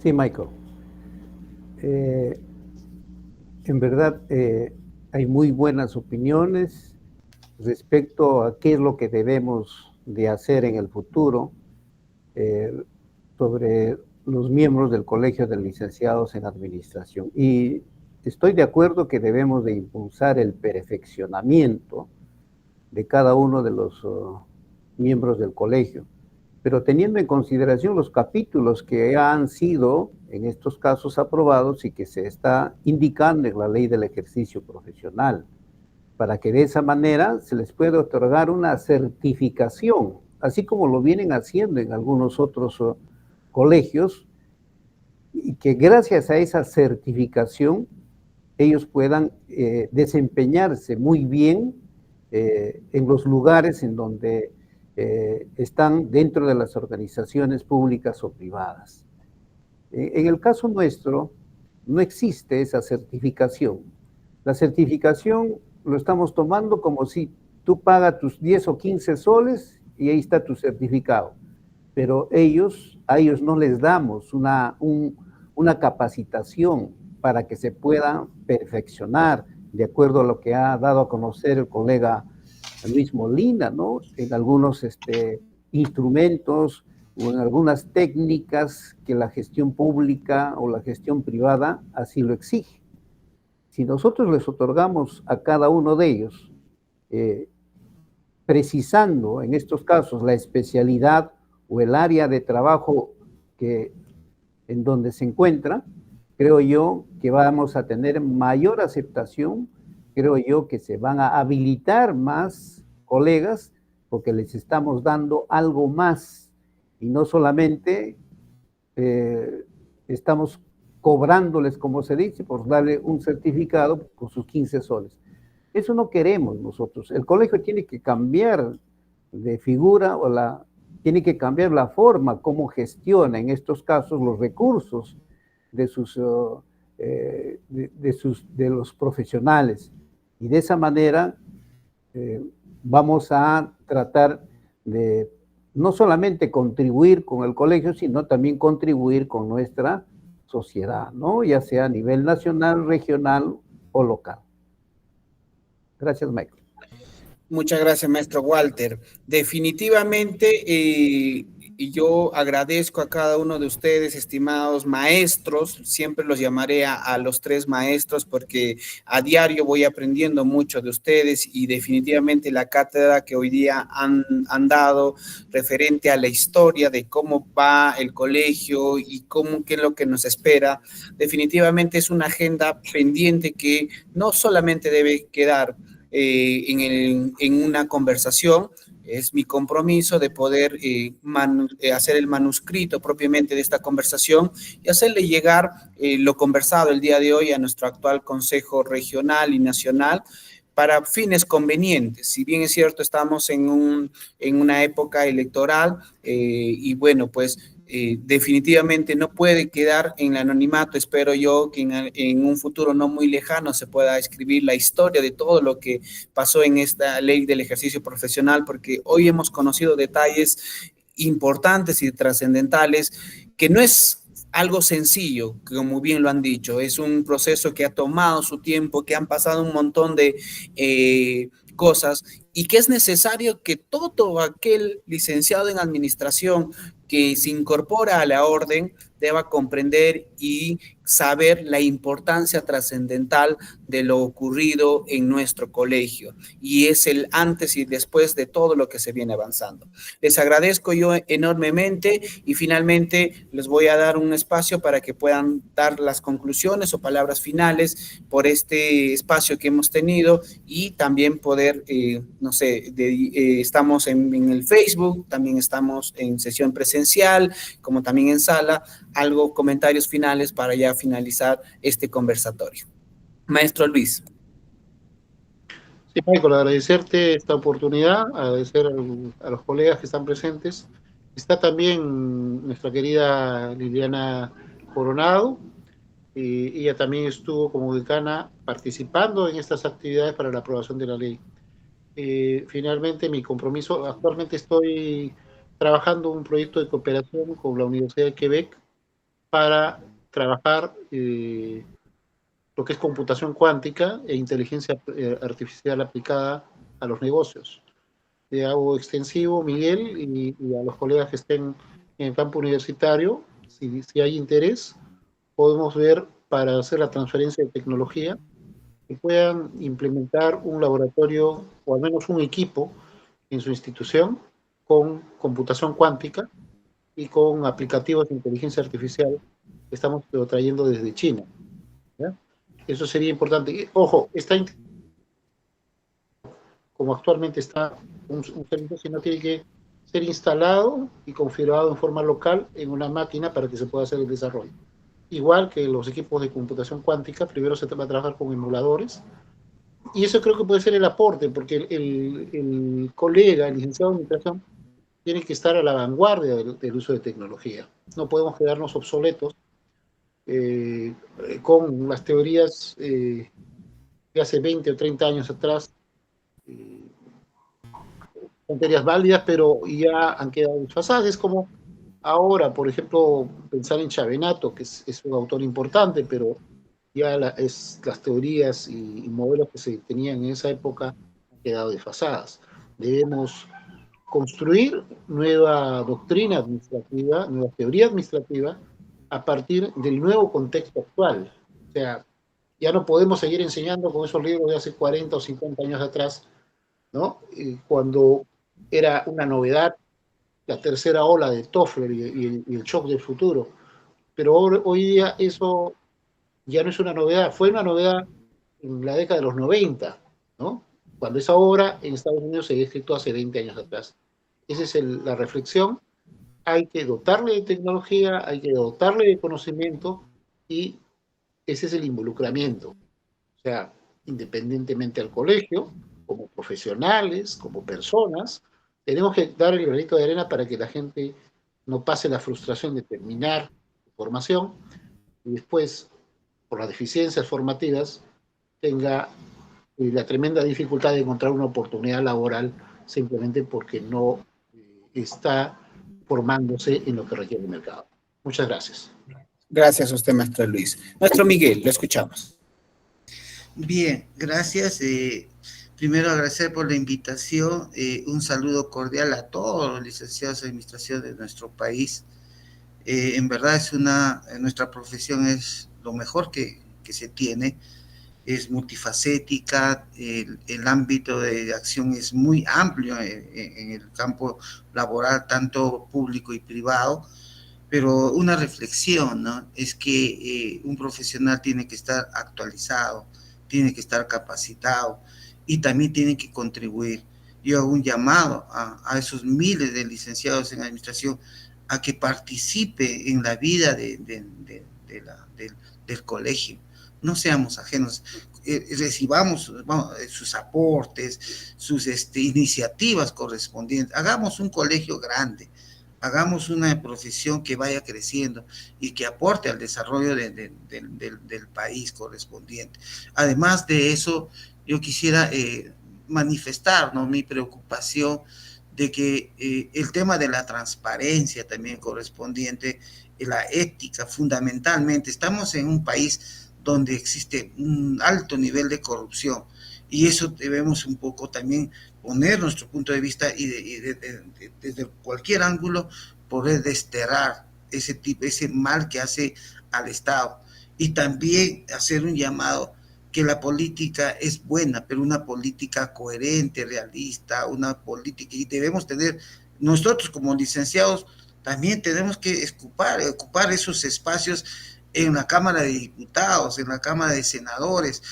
D: Sí, Michael. eh, en verdad hay muy buenas opiniones respecto a qué es lo que debemos de hacer en el futuro sobre los miembros del Colegio de Licenciados en Administración. Y estoy de acuerdo que debemos de impulsar el perfeccionamiento de cada uno de los miembros del colegio, pero teniendo en consideración los capítulos que han sido en estos casos aprobados y que se está indicando en la ley del ejercicio profesional, para que de esa manera se les pueda otorgar una certificación, así como lo vienen haciendo en algunos otros colegios, y que gracias a esa certificación ellos puedan desempeñarse muy bien en los lugares en donde están dentro de las organizaciones públicas o privadas. En el caso nuestro, no existe esa certificación. La certificación lo estamos tomando como si tú pagas tus 10 o 15 soles y ahí está tu certificado. Pero a ellos no les damos una capacitación para que se puedan perfeccionar de acuerdo a lo que ha dado a conocer el colega Luis Molina, ¿no? En algunos instrumentos o en algunas técnicas que la gestión pública o la gestión privada así lo exige. Si nosotros les otorgamos a cada uno de ellos, precisando en estos casos la especialidad o el área de trabajo en donde se encuentra, creo yo que vamos a tener mayor aceptación, creo yo que se van a habilitar más colegas porque les estamos dando algo más y no solamente estamos cobrándoles, como se dice, por darle un certificado con sus 15 soles. Eso no queremos nosotros. El colegio tiene que cambiar de figura tiene que cambiar la forma como gestiona en estos casos los recursos de los profesionales. Y de esa manera vamos a tratar de no solamente contribuir con el colegio, sino también contribuir con nuestra sociedad, ¿no? Ya sea a nivel nacional, regional o local. Gracias, Michael.
A: Muchas gracias, maestro Walter. Definitivamente, yo agradezco a cada uno de ustedes, estimados maestros. Siempre los llamaré a los tres maestros porque a diario voy aprendiendo mucho de ustedes y definitivamente la cátedra que hoy día han dado referente a la historia de cómo va el colegio y qué es lo que nos espera, definitivamente es una agenda pendiente que no solamente debe quedar en una conversación. Es mi compromiso de poder hacer el manuscrito propiamente de esta conversación y hacerle llegar lo conversado el día de hoy a nuestro actual Consejo Regional y Nacional para fines convenientes. Si bien es cierto, estamos en una época electoral y bueno, pues definitivamente no puede quedar en el anonimato. Espero yo que en un futuro no muy lejano se pueda escribir la historia de todo lo que pasó en esta ley del ejercicio profesional, porque hoy hemos conocido detalles importantes y trascendentales que no es algo sencillo, como bien lo han dicho, es un proceso que ha tomado su tiempo, que han pasado un montón de cosas y que es necesario que todo aquel licenciado en administración que se incorpora a la orden deba comprender y saber la importancia trascendental de lo ocurrido en nuestro colegio. Y es el antes y después de todo lo que se viene avanzando. Les agradezco yo enormemente y finalmente les voy a dar un espacio para que puedan dar las conclusiones o palabras finales por este espacio que hemos tenido y también poder, no sé, estamos en el Facebook, también estamos en sesión presencial, como también en sala, comentarios finales para ya finalizar este conversatorio. Maestro Luis.
B: Sí, Michael, agradecerte esta oportunidad, agradecer a los colegas que están presentes. Está también nuestra querida Liliana Coronado, y ella también estuvo como decana participando en estas actividades para la aprobación de la ley. Finalmente, mi compromiso, actualmente estoy trabajando en un proyecto de cooperación con la Universidad de Quebec para trabajar lo que es computación cuántica e inteligencia artificial aplicada a los negocios. Te hago extensivo, Miguel, y a los colegas que estén en el campo universitario, si hay interés, podemos ver para hacer la transferencia de tecnología, que puedan implementar un laboratorio o al menos un equipo en su institución con computación cuántica y con aplicativos de inteligencia artificial que estamos trayendo desde China, ¿ya? Eso sería importante. Y, ojo, como actualmente está un servicio, sino tiene que ser instalado y configurado en forma local en una máquina para que se pueda hacer el desarrollo. Igual que los equipos de computación cuántica, primero se va a trabajar con emuladores, y eso creo que puede ser el aporte, porque el colega, el licenciado en administración, tiene que estar a la vanguardia del uso de tecnología. No podemos quedarnos obsoletos con las teorías de hace 20 o 30 años atrás, son teorías válidas, pero ya han quedado desfasadas. Es como ahora, por ejemplo, pensar en Chavenato, que es un autor importante, pero ya las teorías y modelos que se tenían en esa época han quedado desfasadas. Debemos construir nueva doctrina administrativa, nueva teoría administrativa, a partir del nuevo contexto actual. O sea, ya no podemos seguir enseñando con esos libros de hace 40 o 50 años atrás, ¿no? Cuando era una novedad la tercera ola de Toffler y el shock del futuro. Pero hoy día eso ya no es una novedad, fue una novedad en la década de los 90, ¿no? Cuando esa obra en Estados Unidos se había escrito hace 20 años atrás. Esa es la reflexión. Hay que dotarle de tecnología, hay que dotarle de conocimiento, y ese es el involucramiento. O sea, independientemente del colegio, como profesionales, como personas, tenemos que dar el granito de arena para que la gente no pase la frustración de terminar su formación y después, por las deficiencias formativas, tenga la tremenda dificultad de encontrar una oportunidad laboral simplemente porque no está formándose en lo que requiere el mercado. Muchas gracias.
A: Gracias a usted, maestro Luis. Maestro Miguel, lo escuchamos.
C: Bien, gracias. Primero agradecer por la invitación, un saludo cordial a todos los licenciados en administración de nuestro país. En verdad nuestra profesión es lo mejor que se tiene, es multifacética, el ámbito de acción es muy amplio en el campo laboral, tanto público y privado, pero una reflexión, ¿no? Es que un profesional tiene que estar actualizado, tiene que estar capacitado y también tiene que contribuir. Yo hago un llamado a esos miles de licenciados en administración a que participe en la vida del colegio. No seamos ajenos, recibamos sus aportes, sus iniciativas correspondientes, hagamos un colegio grande, hagamos una profesión que vaya creciendo y que aporte al desarrollo del país correspondiente. Además de eso, yo quisiera manifestar, ¿no?, mi preocupación de que el tema de la transparencia también correspondiente, la ética fundamentalmente, estamos en un país donde existe un alto nivel de corrupción y eso debemos un poco también poner nuestro punto de vista y desde cualquier ángulo poder desterrar ese mal que hace al Estado, y también hacer un llamado que la política es buena, pero una política coherente, realista, una política, y debemos tener, nosotros como licenciados también tenemos que ocupar esos espacios en la Cámara de Diputados, en la Cámara de Senadores,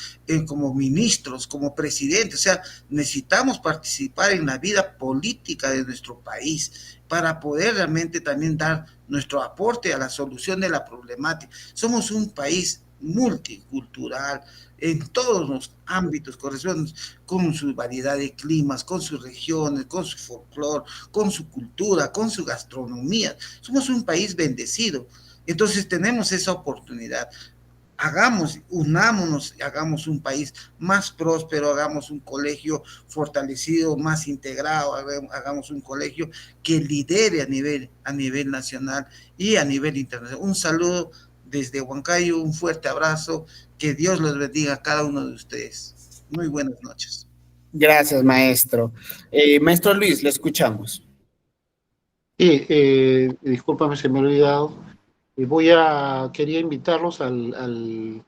C: como ministros, como presidentes. O sea, necesitamos participar en la vida política de nuestro país para poder realmente también dar nuestro aporte a la solución de la problemática. Somos un país multicultural en todos los ámbitos correspondientes, con su variedad de climas, con sus regiones, con su folclore, con su cultura, con su gastronomía. Somos un país bendecido. Entonces tenemos esa oportunidad. Unámonos, hagamos un país más próspero, hagamos un colegio fortalecido, más integrado, hagamos un colegio que lidere a nivel nacional y a nivel internacional. Un saludo desde Huancayo, un fuerte abrazo, que Dios los bendiga a cada uno de ustedes. Muy buenas noches.
A: Gracias, maestro. Maestro Luis, le escuchamos.
B: Sí, discúlpame, se me ha olvidado. Quería invitarlos al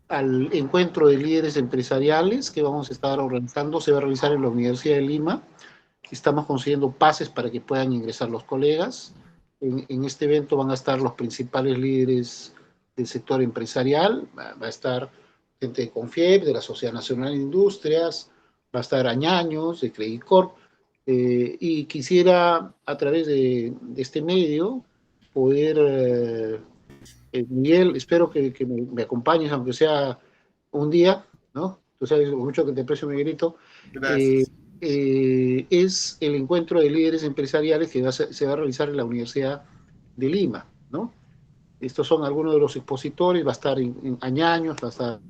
B: encuentro de líderes empresariales que vamos a estar organizando. Se va a realizar en la Universidad de Lima. Estamos consiguiendo pases para que puedan ingresar los colegas. En este evento van a estar los principales líderes del sector empresarial. Va a estar gente de Confiep, de la Sociedad Nacional de Industrias, va a estar Añaños, de Credit Corp. Y quisiera, a través de este medio, poder, Miguel, espero que me acompañes, aunque sea un día, ¿no? Tú sabes lo mucho que te aprecio, Miguelito.
C: Gracias.
B: Es el encuentro de líderes empresariales que se va a realizar en la Universidad de Lima, ¿no? Estos son algunos de los expositores, va a estar en Añaños, va a estar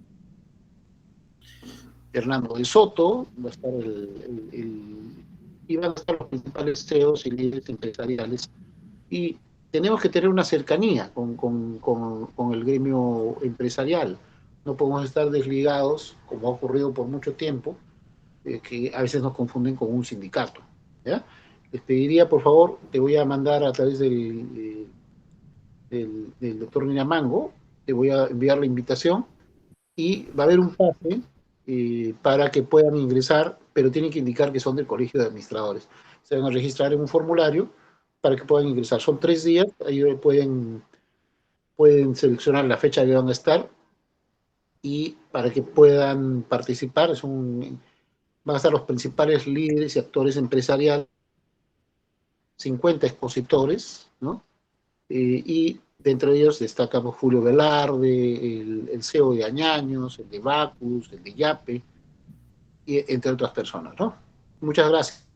B: Hernando de Soto, va a estar y van a estar los principales CEOs y líderes empresariales. Y tenemos que tener una cercanía con el gremio empresarial. No podemos estar desligados, como ha ocurrido por mucho tiempo, que a veces nos confunden con un sindicato. ¿Ya? Les pediría, por favor, te voy a mandar a través del doctor Ninamango, te voy a enviar la invitación y va a haber un pase para que puedan ingresar, pero tienen que indicar que son del Colegio de Administradores. Se van a registrar en un formulario para que puedan ingresar. Son 3 días, ahí pueden seleccionar la fecha que van a estar y para que puedan participar. Van a estar los principales líderes y actores empresariales, 50 expositores, ¿no? Y dentro de ellos destacamos Julio Velarde, el CEO de Añaños, el de Bacus, el de Yape, y entre otras personas, ¿no? Muchas gracias.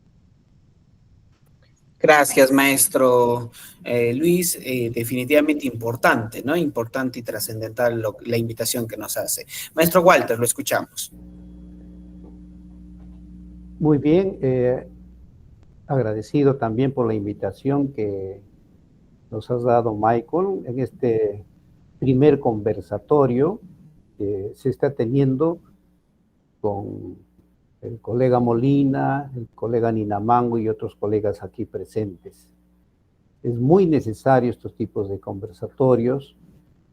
A: Gracias, maestro Luis. Definitivamente importante, ¿no? Importante y trascendental la invitación que nos hace. Maestro Walter, lo escuchamos.
D: Muy bien, agradecido también por la invitación que nos has dado, Michael, en este primer conversatorio que se está teniendo con el colega Molina, el colega Ninamango y otros colegas aquí presentes. Es muy necesario estos tipos de conversatorios,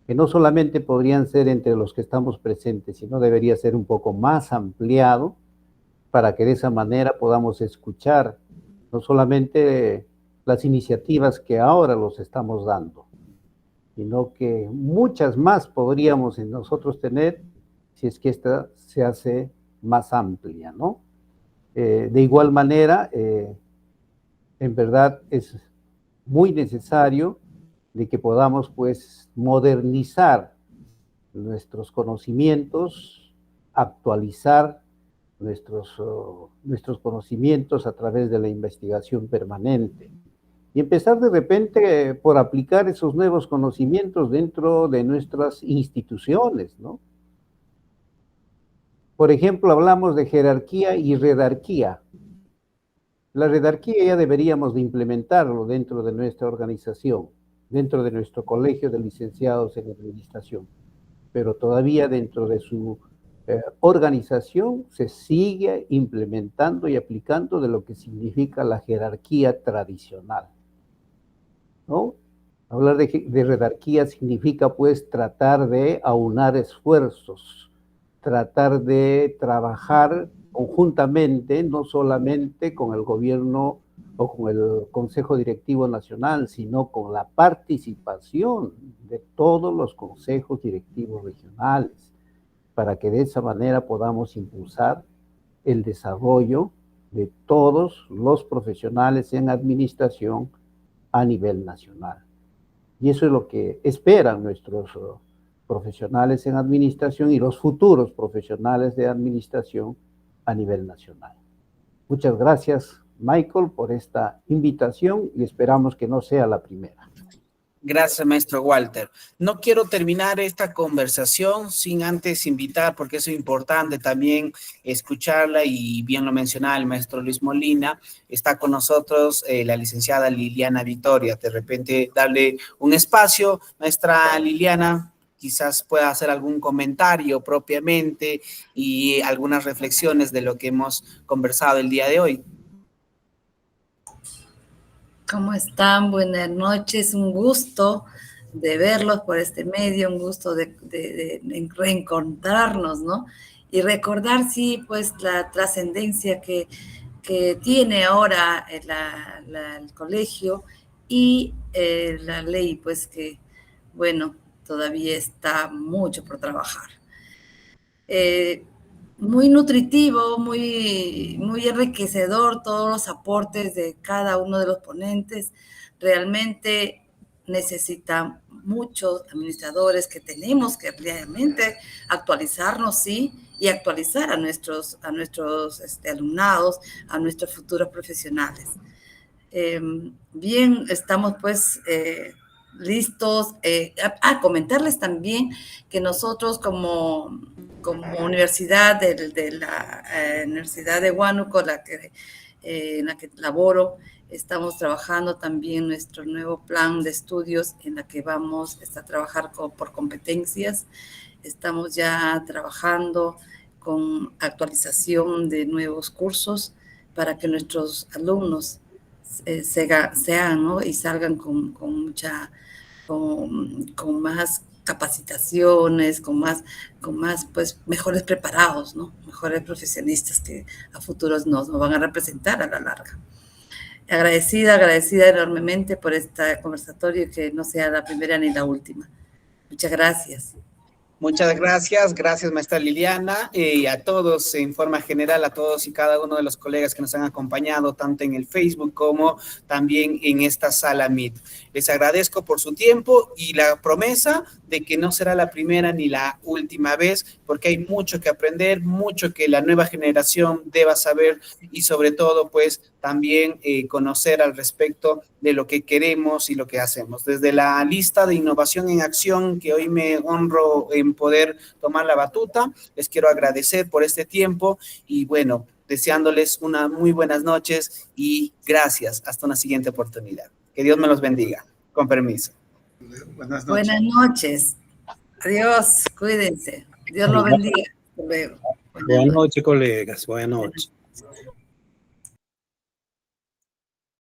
D: que no solamente podrían ser entre los que estamos presentes, sino debería ser un poco más ampliado para que de esa manera podamos escuchar no solamente las iniciativas que ahora los estamos dando, sino que muchas más podríamos nosotros tener si es que esta se hace más amplia, ¿no? De igual manera, en verdad es muy necesario de que podamos, pues, modernizar nuestros conocimientos, actualizar nuestros conocimientos a través de la investigación permanente y empezar de repente por aplicar esos nuevos conocimientos dentro de nuestras instituciones, ¿no? Por ejemplo, hablamos de jerarquía y redarquía. La redarquía ya deberíamos de implementarlo dentro de nuestra organización, dentro de nuestro colegio de licenciados en administración, pero todavía dentro de su organización se sigue implementando y aplicando de lo que significa la jerarquía tradicional, ¿no? Hablar de redarquía significa pues tratar de aunar esfuerzos, tratar de trabajar conjuntamente, no solamente con el gobierno o con el Consejo Directivo Nacional, sino con la participación de todos los consejos directivos regionales, para que de esa manera podamos impulsar el desarrollo de todos los profesionales en administración a nivel nacional. Y eso es lo que esperan nuestros profesionales en administración y los futuros profesionales de administración a nivel nacional. Muchas gracias, Michael, por esta invitación y esperamos que no sea la primera.
A: Gracias, maestro Walter. No quiero terminar esta conversación sin antes invitar, porque es importante también escucharla, y bien lo mencionaba el maestro Luis Molina, está con nosotros la licenciada Liliana Victoria. De repente darle un espacio, maestra Liliana, quizás pueda hacer algún comentario propiamente y algunas reflexiones de lo que hemos conversado el día de hoy.
E: ¿Cómo están? Buenas noches, un gusto de verlos por este medio, un gusto de reencontrarnos, ¿no? Y recordar, sí, pues la trascendencia que tiene ahora el colegio y la ley, pues que, bueno, todavía está mucho por trabajar. Muy nutritivo, muy enriquecedor todos los aportes de cada uno de los ponentes. Realmente necesitan muchos administradores que tenemos que realmente actualizarnos, sí, y actualizar a nuestros alumnados, a nuestros futuros profesionales. Bien, estamos pues listos a comentarles también que nosotros como universidad de la Universidad de Huánuco, en la que laboro, estamos trabajando también nuestro nuevo plan de estudios en la que vamos a trabajar por competencias. Estamos ya trabajando con actualización de nuevos cursos para que nuestros alumnos sean, ¿no? Y salgan con más capacitaciones, con más, pues, mejores preparados, ¿no? Mejores profesionistas que a futuros nos van a representar a la larga. Agradecida enormemente por este conversatorio y que no sea la primera ni la última. Muchas gracias.
A: Muchas gracias maestra Liliana, y a todos en forma general, a todos y cada uno de los colegas que nos han acompañado, tanto en el Facebook como también en esta sala Meet. Les agradezco por su tiempo y la promesa de que no será la primera ni la última vez, porque hay mucho que aprender, mucho que la nueva generación deba saber y sobre todo, pues, también conocer al respecto de lo que queremos y lo que hacemos. Desde la lista de innovación en acción, que hoy me honro en poder tomar la batuta, les quiero agradecer por este tiempo y bueno, deseándoles unas muy buenas noches y gracias. Hasta una siguiente oportunidad. Que Dios me los bendiga. Con permiso.
E: Buenas noches. Buenas noches. Adiós. Cuídense. Dios los bendiga. Hasta luego.
F: Buenas noches, colegas. Buenas noches.